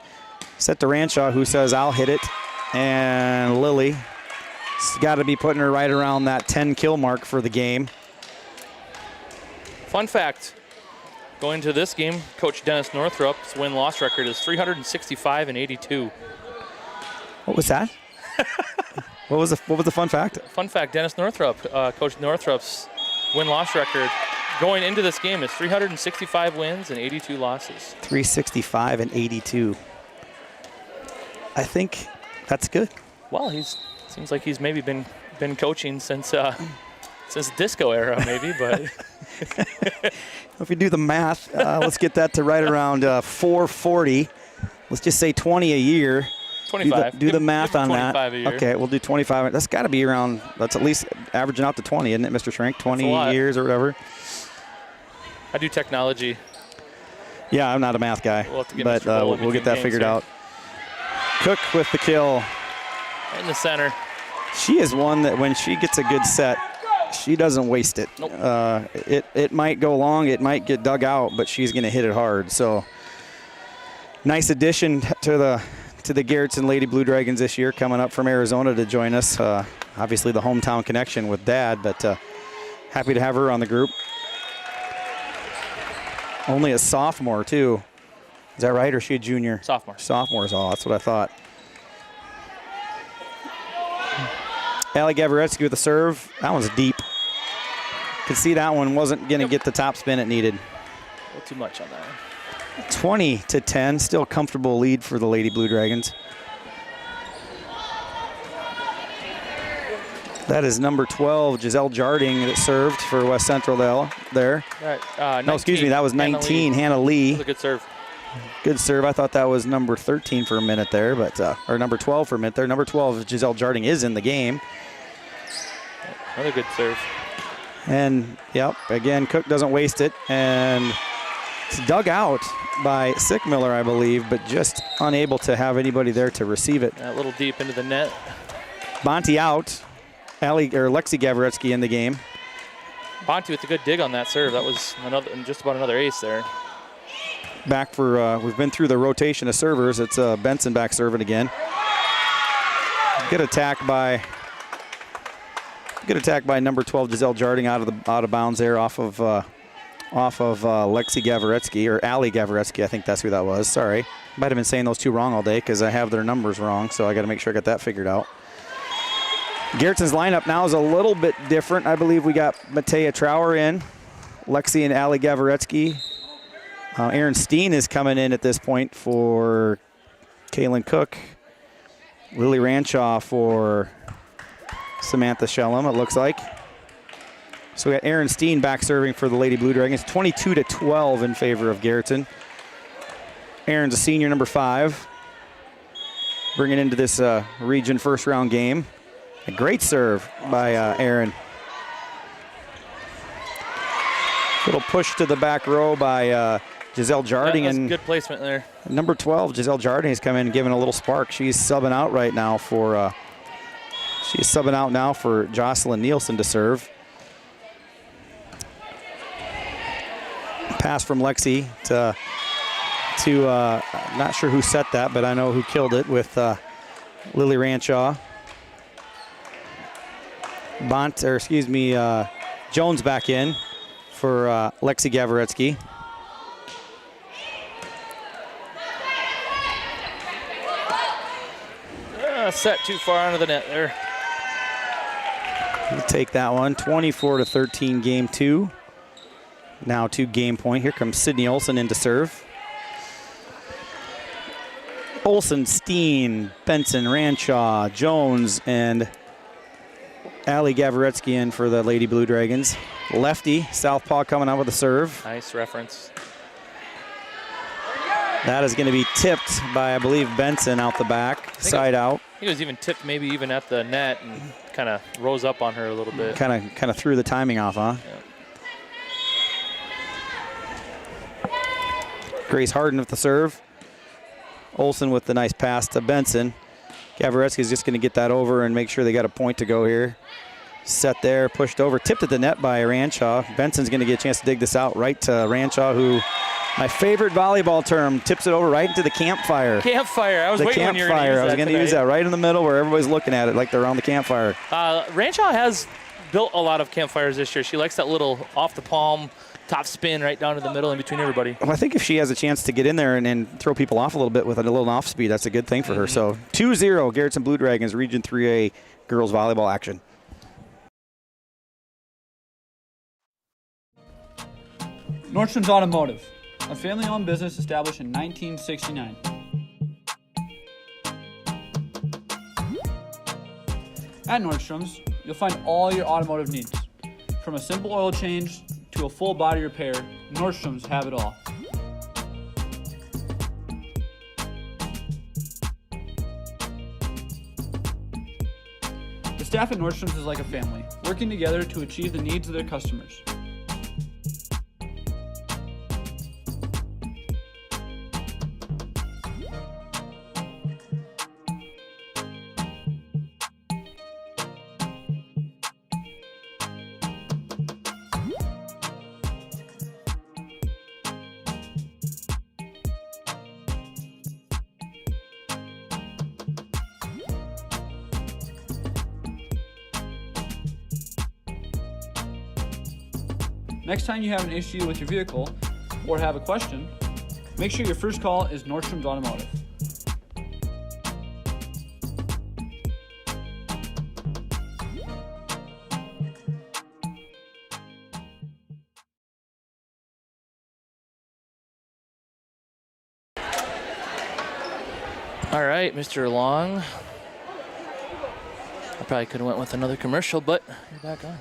Set to Ranshaw, who says, I'll hit it. And Lily's got to be putting her right around that 10-kill mark for the game. fun fact, going to this game, Coach Dennis Northrup's win-loss record is 365-82. What was that? What was the fun fact? Fun fact, Dennis Northrup, Coach Northrup's win-loss record going into this game is 365 wins and 82 losses. 365-82. I think that's good. Well, seems like he's maybe been coaching since disco era, maybe, but If you do the math, let's get that to right around 440. Let's just say 20 a year. 25. Do the math on that. 25 a year. Okay, we'll do 25. That's got to be around, that's at least averaging out to 20, isn't it, Mr. Shrink? 20 years or whatever. I do technology. Yeah, I'm not a math guy, We'll have to get but Mr. Bull we'll get that games figured here. out. Cook with the kill. In the center. She is one that when she gets a good set, she doesn't waste it. Nope. It might go long, it might get dug out, but she's going to hit it hard. So nice addition to the Garretson Lady Blue Dragons this year, coming up from Arizona to join us. Obviously the hometown connection with Dad, but happy to have her on the group. Only a sophomore too. Is that right, or is she a junior? Sophomore. Sophomores, oh, that's what I thought. Allie Gavaretsky with the serve. That one's deep. Could see that one wasn't going to get the top spin it needed. A little too much on that one. 20-10, still comfortable lead for the Lady Blue Dragons. That is number 12, Giselle Jarding, that served for West Central there. Right, No, excuse me, that was 19, Hannah Lee. That was a good serve. Good serve. I thought that was number 13 for a minute there, but or number 12 for a minute there. Number 12, Giselle Jarding, is in the game. Another good serve. And, yep, again, Cook doesn't waste it. And it's dug out by Sickmiller, I believe, but just unable to have anybody there to receive it. A little deep into the net. Bonte out. Lexi Gavaretsky in the game. Bonte with a good dig on that serve. That was just about another ace there. Back for, we've been through the rotation of servers. It's Benson back serving again. Good attack by number 12, Giselle Jarding, out of bounds there off of Lexi Gavaretsky, or Allie Gavaretsky. I think that's who that was. Sorry. Might have been saying those two wrong all day because I have their numbers wrong, so I got to make sure I got that figured out. Garrettson's lineup now is a little bit different. I believe we got Matea Trower in, Lexi and Allie Gavaretsky. Aaron Steen is coming in at this point for Kaylin Cook. Lily Ranshaw for Samantha Shellum, it looks like. So we got Aaron Steen back serving for the Lady Blue Dragons. 22-12 in favor of Garretson. Aaron's a senior, number 5. Bringing into this region first round game. A great serve by Aaron. Little push to the back row by Giselle Jarding. That's and good placement there. Number 12, Giselle Jarding, has come in and given a little spark. She's subbing out right now for Jocelyn Nielsen to serve. Pass from Lexi to not sure who set that, but I know who killed it with Lily Ranshaw. Jones back in for Lexi Gavaretsky. Set too far onto the net there. We'll take that one. 24-13 game 2. Now 2 game point. Here comes Sydney Olsen in to serve. Olsen, Steen, Benson, Ranshaw, Jones, and Allie Gavaretsky in for the Lady Blue Dragons. Lefty, southpaw coming out with a serve. Nice reference. That is going to be tipped by, I believe, Benson out the back, side out. I think it was even tipped maybe even at the net and kind of rose up on her a little bit. Kind of threw the timing off, huh? Yeah. Grace Harden with the serve. Olsen with the nice pass to Benson. Gavretsky is just going to get that over and make sure they got a point to go here. Set there, pushed over, tipped at the net by Ranshaw. Benson's going to get a chance to dig this out right to Ranshaw, who, my favorite volleyball term, tips it over right into the campfire. Campfire. I was waiting when you were going to use that. I was going to use that right in the middle where everybody's looking at it like they're around the campfire. Ranshaw has built a lot of campfires this year. She likes that little off the palm, top spin right down to the middle in between everybody. Well, I think if she has a chance to get in there and throw people off a little bit with a little off speed, that's a good thing for her. So 2-0, Garretson Blue Dragons, Region 3A girls volleyball action. Nordstrom's Automotive, a family-owned business established in 1969. At Nordstrom's, you'll find all your automotive needs. From a simple oil change to a full body repair, Nordstrom's have it all. The staff at Nordstrom's is like a family, working together to achieve the needs of their customers. Next time you have an issue with your vehicle or have a question, make sure your first call is Nordstrom's Automotive. All right, Mr. Long. I probably could have went with another commercial, but you're back on.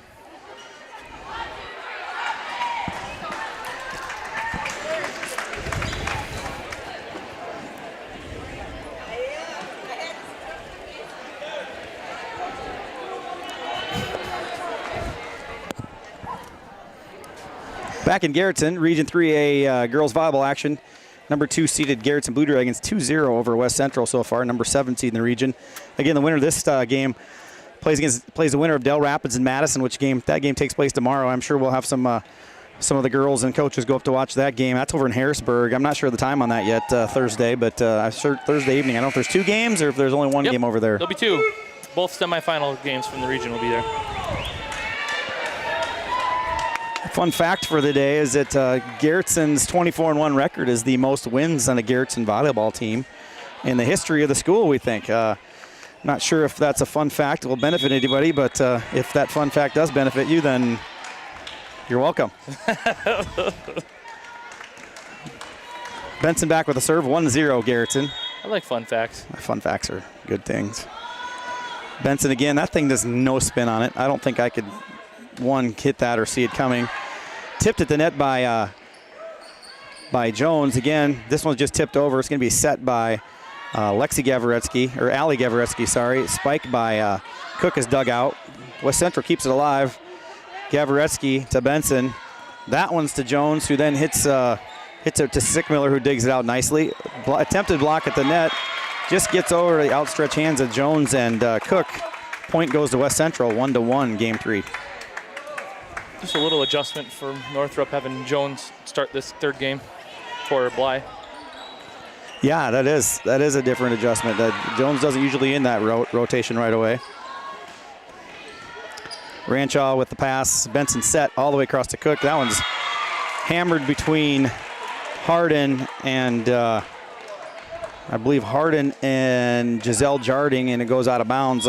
Back in Garretson, Region 3A girls volleyball action. Number 2 seeded Garretson Blue Dragons 2-0 over West Central so far. Number 7 seed in the region. Again, the winner of this game plays the winner of Del Rapids and Madison, that game takes place tomorrow. I'm sure we'll have some of the girls and coaches go up to watch that game. That's over in Harrisburg. I'm not sure of the time on that yet, Thursday, but Thursday evening. I don't know if there's 2 games or if there's only one game over there. There'll be 2. Both semifinal games from the region will be there. Fun fact for the day is that Garrettson's 24-1 record is the most wins on a Garretson volleyball team in the history of the school, we think. Not sure if that's a fun fact that will benefit anybody, but if that fun fact does benefit you, then you're welcome. Benson back with a serve, 1-0 Garretson. I like fun facts. Fun facts are good things. Benson again, that thing does no spin on it. I don't think I could, hit that or see it coming. Tipped at the net by Jones. Again, this one's just tipped over. It's going to be set by Allie Gavretsky, sorry. Spike by Cook is dug out. West Central keeps it alive. Gavretsky to Benson. That one's to Jones, who then hits it to Sickmiller, who digs it out nicely. Attempted block at the net. Just gets over the outstretched hands of Jones and Cook. Point goes to West Central, 1-1, game 3. Just a little adjustment for Northrop having Jones start this third game for Bly. Yeah, that is a different adjustment. Jones doesn't usually in that rotation right away. Ranshaw with the pass. Benson set all the way across to Cook. That one's hammered between Hardin and I believe Hardin and Giselle Jarding, and it goes out of bounds.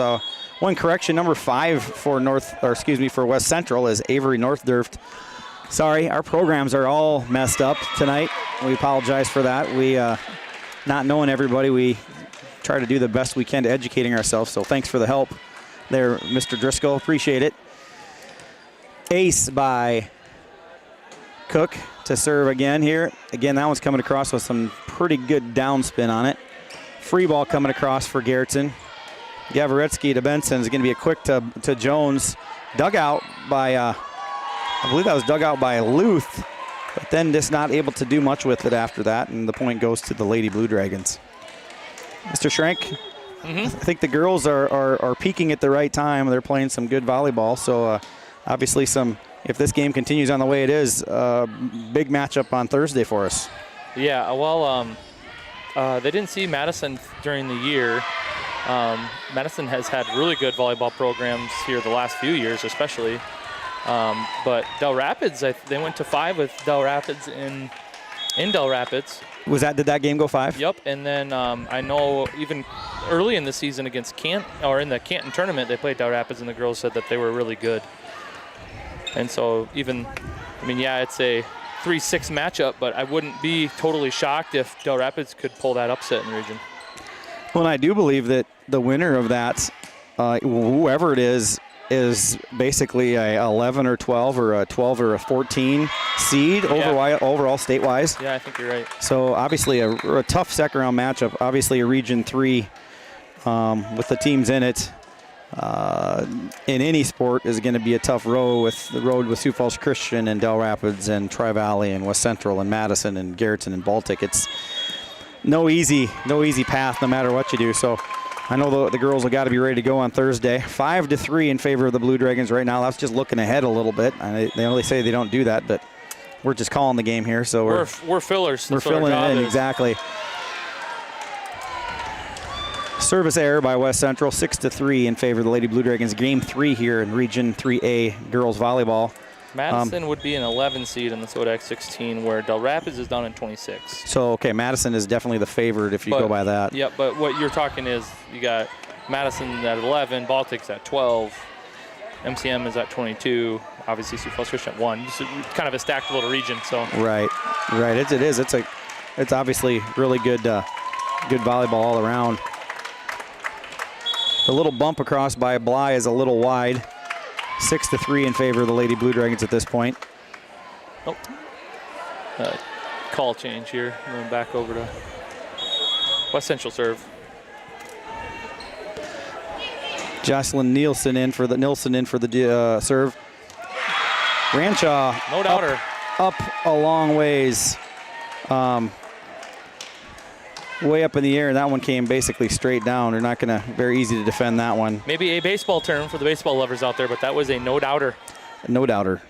One correction, number 5 for West Central is Avery Northdurft. Sorry, our programs are all messed up tonight. We apologize for that. We, not knowing everybody, we try to do the best we can to educating ourselves. So thanks for the help there, Mr. Driscoll. Appreciate it. Ace by Cook to serve again here. Again, that one's coming across with some pretty good downspin on it. Free ball coming across for Garretson. Gavaretsky to Benson is going to be a quick to Jones. Dug out by, I believe that was dug out by Luth, but then just not able to do much with it after that, and the point goes to the Lady Blue Dragons. Mr. Schrenk, I think the girls are peaking at the right time. They're playing some good volleyball, so obviously if this game continues on the way it is, big matchup on Thursday for us. Yeah, well, they didn't see Madison during the year. Madison has had really good volleyball programs here the last few years, especially. But Del Rapids, they went to 5 with Del Rapids in Del Rapids. Did that game go 5? Yep, and then I know even early in the season against in the Canton tournament, they played Del Rapids, and the girls said that they were really good. And so it's a 3-6 matchup, but I wouldn't be totally shocked if Del Rapids could pull that upset in the region. Well, and I do believe that the winner of that, whoever it is basically a 11 or 12 or a 12 or a 14 seed overall state-wise. Yeah, I think you're right. So obviously a tough second-round matchup. Obviously a Region 3 with the teams in it. In any sport is going to be a tough road with Sioux Falls Christian and Del Rapids and Tri-Valley and West Central and Madison and Garretson and Baltic. It's no easy path no matter what you do. So I know the girls have got to be ready to go on Thursday. 5-3 in favor of the Blue Dragons right now. That's just looking ahead a little bit. They only say they don't do that, but we're just calling the game here. So we're fillers. We're filling it in, exactly. Service error by West Central, 6-3 in favor of the Lady Blue Dragons. Game 3 here in Region 3A girls volleyball. Madison would be an 11 seed in the SODAC 16, where Del Rapids is down in 26. So, okay, Madison is definitely the favorite if you go by that. Yeah, but what you're talking is you got Madison at 11, Baltic's at 12, MCM is at 22, obviously Sioux Falls Christian at 1. Just kind of a stacked little region. So Right. It is. It's obviously really good volleyball all around. The little bump across by Bly is a little wide. 6-3 in favor of the Lady Blue Dragons at this point. Oh. Call change here. Going back over to West Central serve. Jocelyn Nilsson in for the serve. Ranshaw. No doubter. Up a long ways. Way up in the air, and that one came basically straight down. They're not going to very easy to defend that one. Maybe a baseball term for the baseball lovers out there, but that was a no doubter. No doubter.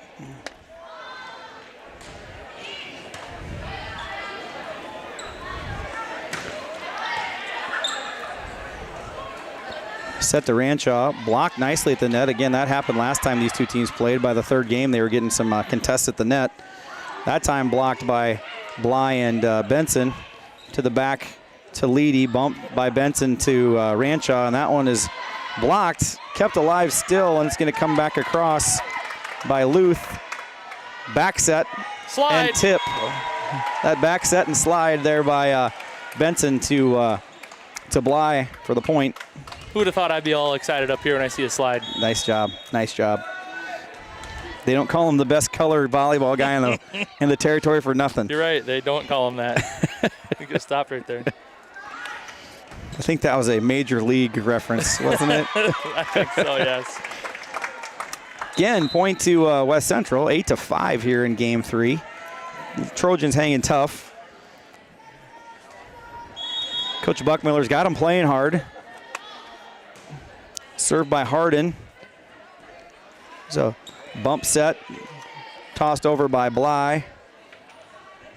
Set to Ranshaw, blocked nicely at the net. Again, that happened last time these two teams played. By the third game, they were getting some contests at the net. That time blocked by Bly and Benson. To the back to Leedy, bumped by Benson to Ranshaw, and that one is blocked, kept alive still, and it's going to come back across by Luth. Back set slide. And tip. That back set and slide there by Benson to Bly for the point. Who would have thought I'd be all excited up here when I see a slide? Nice job. They don't call him the best colored volleyball guy in the territory for nothing. You're right. They don't call him that. You could have stopped right there. I think that was a major league reference, wasn't it? I think so, yes. Again, point to West Central, 8-5 here in Game 3. Trojans hanging tough. Coach Buckmiller's got them playing hard. Served by Hardin. So bump set, tossed over by Bly.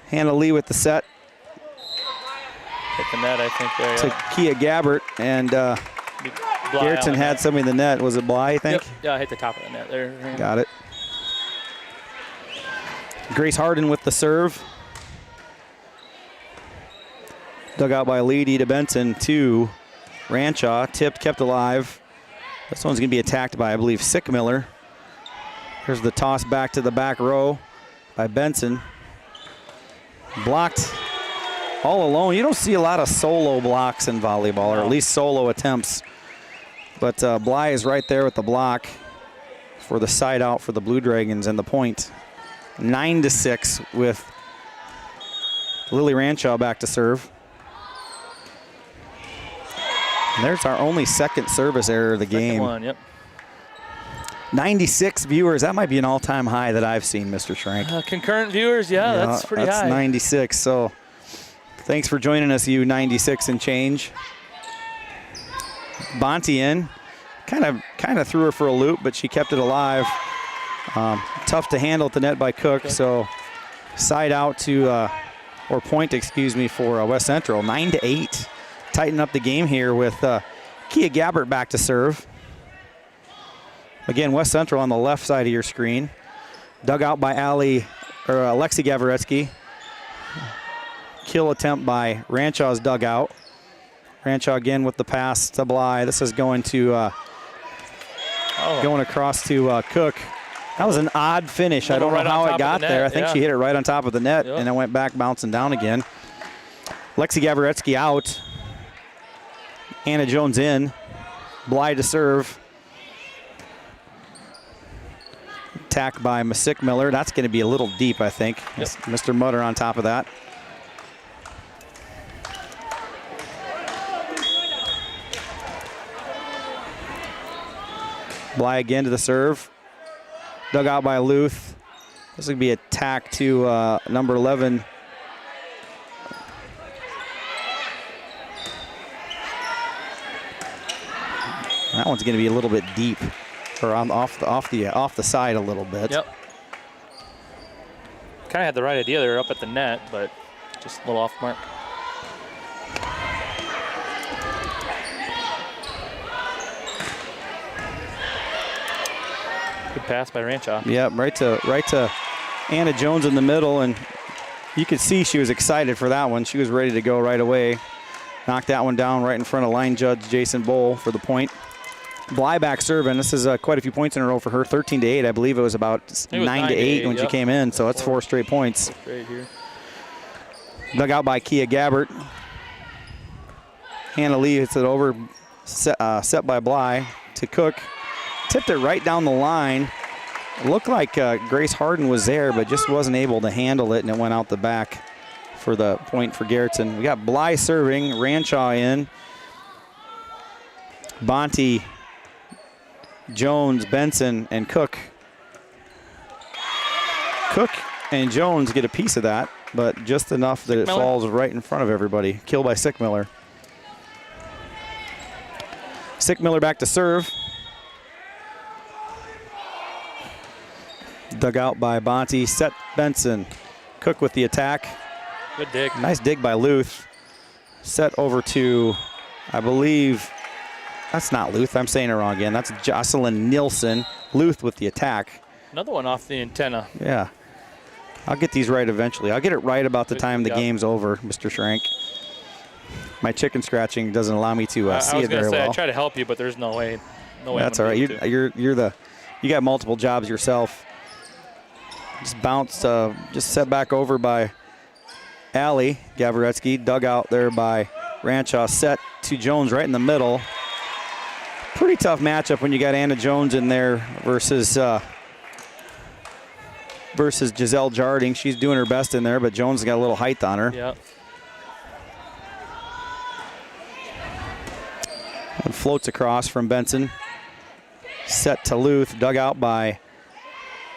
Hannah Lee with the set. Hit the net, I think, there. To Kia Gabbert, and Garretson had somebody in the net. Was it Bly, I think? Yep. Yeah, I hit the top of the net there. Got it. Grace Hardin with the serve. Dug out by Leedy to Benson to Ranshaw. Tipped, kept alive. This one's going to be attacked by, I believe, Sickmiller. Here's the toss back to the back row by Benson. Blocked all alone. You don't see a lot of solo blocks in volleyball, or at least solo attempts. But Bly is right there with the block for the side out for the Blue Dragons, and the point 9-6 with Lily Ranshaw back to serve. And there's our only second service error of the game. One, yep. 96 viewers. That might be an all-time high that I've seen, Mr. Schrank. Concurrent viewers, yeah, that's pretty that's high. 96. So thanks for joining us, you 96 and change. Bonte in. Kind of threw her for a loop, but she kept it alive. Tough to handle at the net by Cook. So side out to, or point, excuse me, for West Central. 9-8. Tighten up the game here with Kia Gabbert back to serve. Again, West Central on the left side of your screen. Dug out by Lexi Gavaretsky. Kill attempt by Ranshaw's dugout. Ranshaw again with the pass to Bly. This is going to going across to Cook. That was an odd finish. I don't know how it got there. I think she hit it right on top of the net, and it went back bouncing down again. Lexi Gavaretsky out. Anna Jones in. Bly to serve. Attack by Masick Miller. That's going to be a little deep, I think. Yep. Mr. Mutter on top of that. Bly again to the serve. Dug out by Luth. This would be attack to number 11. That one's going to be a little bit deep, or off the side a little bit. Yep. Kind of had the right idea there up at the net, but just a little off mark. Good pass by Ranshaw. Yep, right to Anna Jones in the middle, and you could see she was excited for that one. She was ready to go right away. Knocked that one down right in front of line judge Jason Bowl for the point. Bly back serving. This is quite a few points in a row for her. 13-8. I believe it was about 9-8 when she came in, so that's 4 straight points. Right here. Dug out by Kia Gabbert. Hannah Lee hits it over, set by Bly to Cook. Tipped it right down the line. It looked like Grace Harden was there, but just wasn't able to handle it, and it went out the back for the point for Garretson. We got Bly serving, Ranshaw in. Bonte, Jones, Benson, and Cook. Cook and Jones get a piece of that, but just enough that it falls right in front of everybody. Kill by Sickmiller. Sickmiller back to serve. Dug out by Bonte. Set Benson. Cook with the attack. Good dig. Nice dig by Luth. Set over to, I believe, that's not Luth. I'm saying it wrong again. That's Jocelyn Nilsson. Luth with the attack. Another one off the antenna. Yeah. I'll get these right eventually. I'll get it right about the time the game's over, Mr. Schrank. My chicken scratching doesn't allow me to see it very well. I try to help you, but there's no way. No way. That's all right. You got multiple jobs yourself. Just bounced, just set back over by Allie Gavaretsky. Dug out there by Ranshaw. Set to Jones right in the middle. Pretty tough matchup when you got Anna Jones in there versus Giselle Jarding. She's doing her best in there, but Jones got a little height on her. Yep. And floats across from Benson. Set to Luth. Dug out by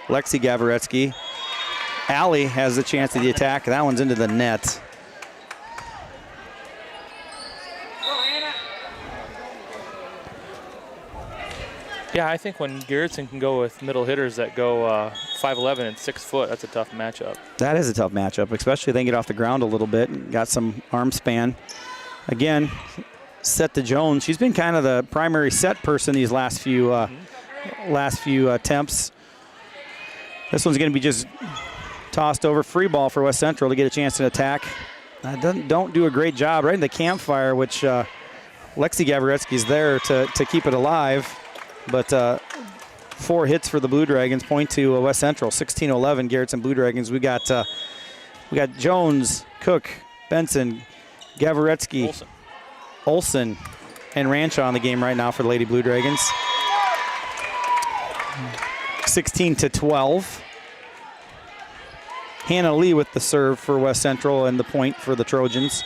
Lexi Gavaretsky. Allie has the chance to the attack. That one's into the net. Yeah, I think when Garretson can go with middle hitters that go 5'11" and 6 foot, that's a tough matchup. That is a tough matchup, especially if they can get off the ground a little bit. Got some arm span. Again, set to Jones. She's been kind of the primary set person these last few attempts. This one's going to be just tossed over. Free ball for West Central to get a chance to attack. Don't do a great job right in the campfire, which Lexi Gavaretsky's there to keep it alive. But 4 hits for the Blue Dragons, point to West Central. 16-11 Garretson Blue Dragons. We got Jones, Cook, Benson, Gavaretsky, Olsen, and Ranshaw in the game right now for the Lady Blue Dragons. 16-12. Hannah Lee with the serve for West Central and the point for the Trojans.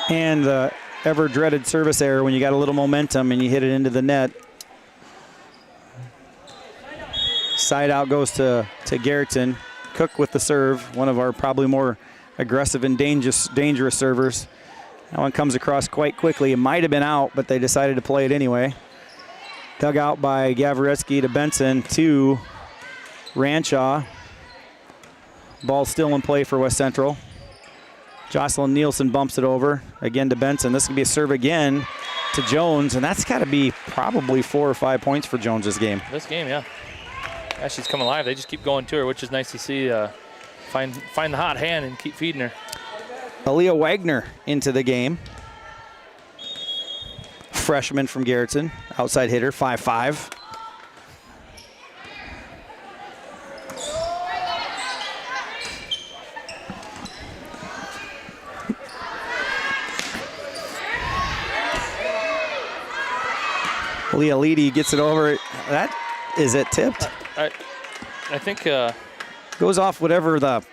And the ever-dreaded service error when you got a little momentum and you hit it into the net. Side out goes to Garretson. Cook with the serve, one of our probably more aggressive and dangerous servers. That one comes across quite quickly. It might have been out, but they decided to play it anyway. Dug out by Gavretsky to Benson to Ranshaw. Ball still in play for West Central. Jocelyn Nielsen bumps it over again to Benson. This could be a serve again to Jones, and that's got to be probably 4 or 5 points for Jones this game. This game, yeah. Yeah, she's come alive. They just keep going to her, which is nice to see. Find the hot hand and keep feeding her. Aaliyah Wagner into the game. Freshman from Garretson, outside hitter, 5'5". Leah Leedy gets it over. That is it tipped? I think goes off whatever the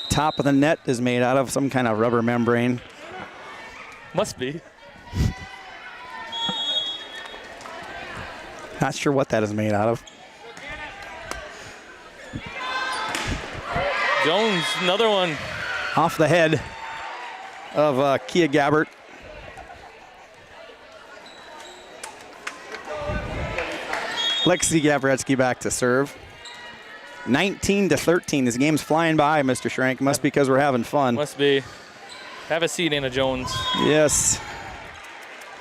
top of the net is made out of, some kind of rubber membrane. Must be. Not sure what that is made out of. Jones, another one. Off the head of Kia Gabbert. Lexi Gavretsky back to serve. 19-13. This game's flying by, Mr. Schrank. Must be because we're having fun. Must be. Have a seat, Anna Jones. Yes.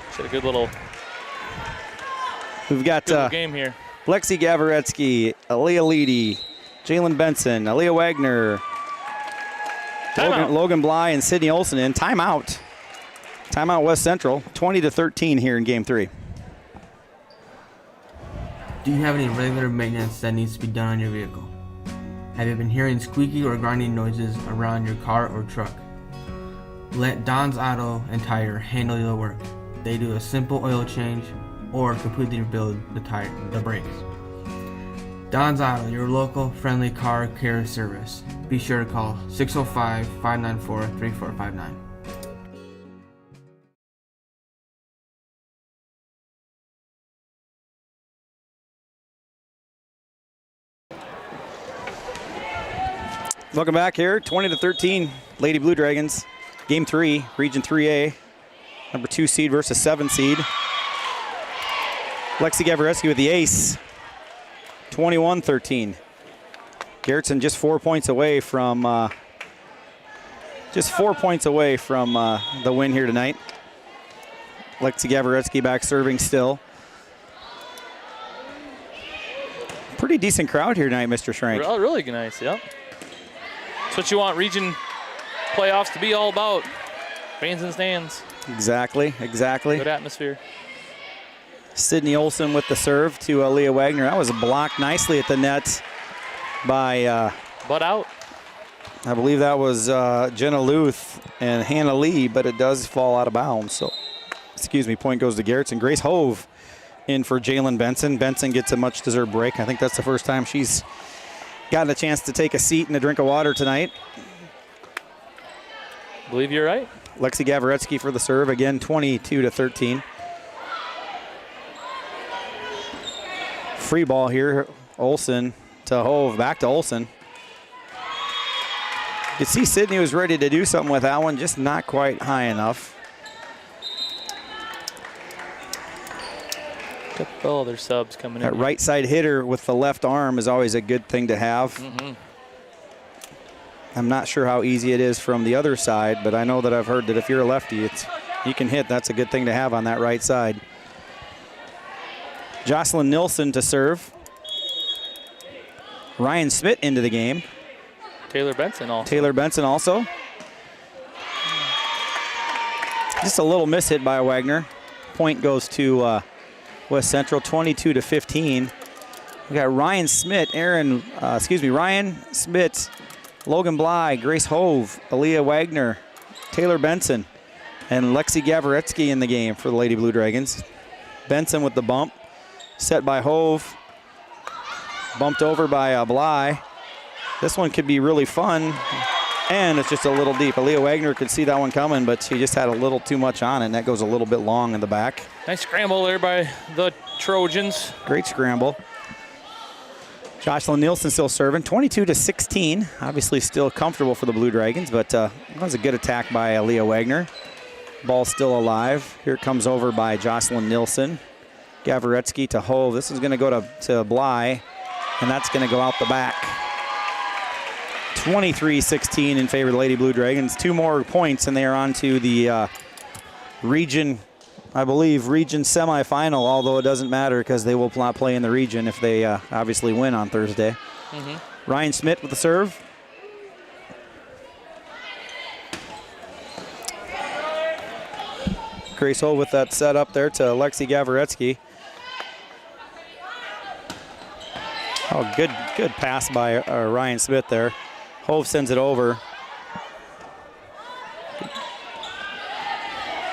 She had a good little We've got game here. Lexi Gavretsky, Aaliyah Leedy, Jalen Benson, Aaliyah Wagner, Logan Bly, and Sydney Olsen in. Timeout. Timeout West Central. 20-13 here in Game 3. Do you have any regular maintenance that needs to be done on your vehicle? Have you been hearing squeaky or grinding noises around your car or truck? Let Don's Auto and Tire handle the work. They do a simple oil change or completely rebuild the brakes. Don's Auto, your local friendly car care service. Be sure to call 605-594-3459. Welcome back here, 20-13, Lady Blue Dragons. Game 3, Region 3A, number 2 seed versus 7 seed. Lexi Gavretsky with the ace, 21-13. Garretson just 4 points away from the win here tonight. Lexi Gavretsky back serving still. Pretty decent crowd here tonight, Mr. Schrank. Really nice, yep. That's what you want region playoffs to be all about. Fans in the stands. Exactly. Good atmosphere. Sydney Olsen with the serve to Aaliyah Wagner. That was blocked nicely at the net by... Butt out. I believe that was Jenna Luth and Hannah Lee, but it does fall out of bounds. So, point goes to Garretson. Grace Hove in for Jalen Benson. Benson gets a much-deserved break. I think that's the first time she's gotten a chance to take a seat and a drink of water tonight. Believe you're right. Lexi Gavretsky for the serve. Again, 22-13. Free ball here. Olsen to Hove. Back to Olsen. You could see Sydney was ready to do something with that one, just not quite high enough. Oh, there's subs coming in. That right side hitter with the left arm is always a good thing to have. Mm-hmm. I'm not sure how easy it is from the other side, but I know that I've heard that if you're a lefty, you can hit. That's a good thing to have on that right side. Jocelyn Nilsson to serve. Ryan Smith into the game. Taylor Benson also. Just a little miss hit by Wagner. Point goes to West Central, 22-15. We got Ryan Smith, Logan Bly, Grace Hove, Aaliyah Wagner, Taylor Benson, and Lexi Gavretsky in the game for the Lady Blue Dragons. Benson with the bump, set by Hove. Bumped over by Bly. This one could be really fun, and it's just a little deep. Aaliyah Wagner could see that one coming, but she just had a little too much on it, and that goes a little bit long in the back. Nice scramble there by the Trojans. Great scramble. Jocelyn Nielsen still serving, 22-16. Obviously still comfortable for the Blue Dragons, but that was a good attack by Aaliyah Wagner. Ball still alive. Here it comes over by Jocelyn Nielsen. Gavretsky to Hove. This is going to go to Bly, and that's going to go out the back. 23-16 in favor of the Lady Blue Dragons. 2 more points, and they are on to the region semifinal, although it doesn't matter because they will not play in the region if they obviously win on Thursday. Ryan Smith with the serve. Grace Hove with that set up there to Lexi Gavretsky. Oh, good pass by Ryan Smith there. Hove sends it over.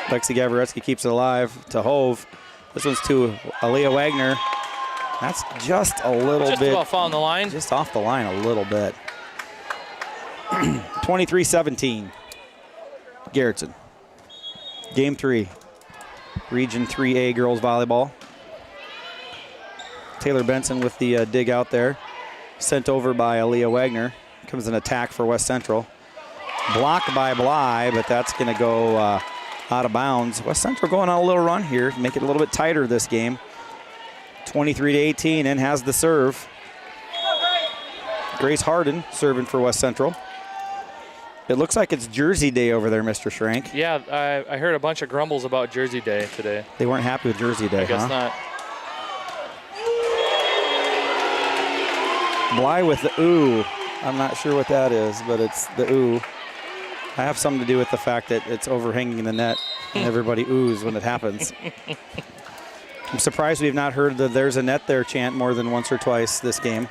Lexi Gavretsky keeps it alive to Hove. This one's to Aaliyah Wagner. That's just a little bit. Just about following the line. Just off the line a little bit. 23-17. Garretson. Game 3. Region 3A girls volleyball. Taylor Benson with the dig out there. Sent over by Aaliyah Wagner. Comes an attack for West Central. Blocked by Bly, but that's going to go out of bounds. West Central going on a little run here, make it a little bit tighter this game. 23-18 and has the serve. Grace Harden serving for West Central. It looks like it's Jersey Day over there, Mr. Schrank. Yeah, I heard a bunch of grumbles about Jersey Day today. They weren't happy with Jersey Day, I guess not. Bly with the ooh. I'm not sure what that is, but it's the ooh. I have something to do with the fact that it's overhanging the net and everybody oohs when it happens. I'm surprised we've not heard the "there's a net there" chant more than once or twice this game.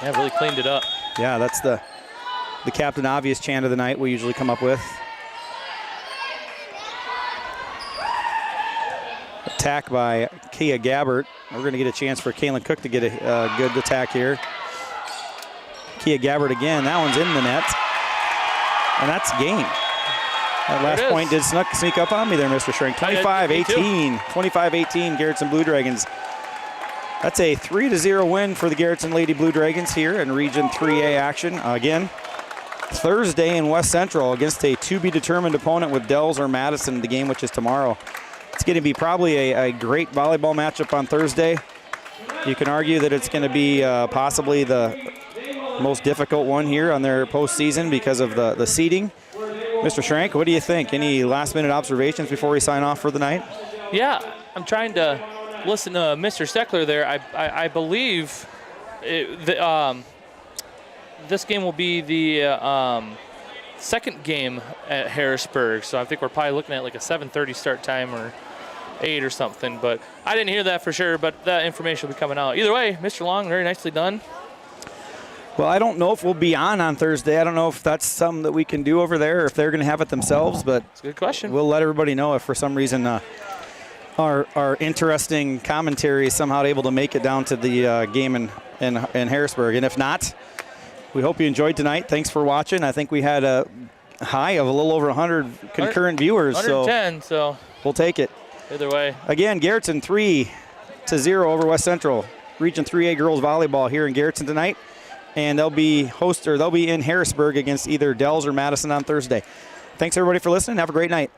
Yeah, really cleaned it up. Yeah, that's the Captain Obvious chant of the night we usually come up with. Attack by Kia Gabbert. We're going to get a chance for Kaylin Cook to get a good attack here. Kia Gabbert again. That one's in the net. And that's game. That last point did sneak up on me there, Mr. Schrank. 25-18. 25-18, Garretson Blue Dragons. That's a 3-0 win for the Garretson Lady Blue Dragons here in Region 3A action. Again, Thursday in West Central against a to-be-determined opponent with Dells or Madison, the game which is tomorrow. It's going to be probably a great volleyball matchup on Thursday. You can argue that it's going to be possibly the most difficult one here on their postseason because of the seeding. Mr. Schrank, what do you think? Any last-minute observations before we sign off for the night? Yeah, I'm trying to listen to Mr. Steckler there. I believe this game will be the second game at Harrisburg, so I think we're probably looking at like a 7:30 start time or 8 or something, but I didn't hear that for sure, but that information will be coming out. Either way, Mr. Long, very nicely done. Well, I don't know if we'll be on Thursday. I don't know if that's something that we can do over there or if they're going to have it themselves, but it's a good question. We'll let everybody know if for some reason our interesting commentary is somehow able to make it down to the game in Harrisburg. And if not, we hope you enjoyed tonight. Thanks for watching. I think we had a high of a little over 100 concurrent viewers. 110, so we'll take it. Either way. Again, Garretson 3-0 over West Central. Region 3A girls volleyball here in Garretson tonight. And they'll be in Harrisburg against either Dells or Madison on Thursday. Thanks everybody for listening. Have a great night.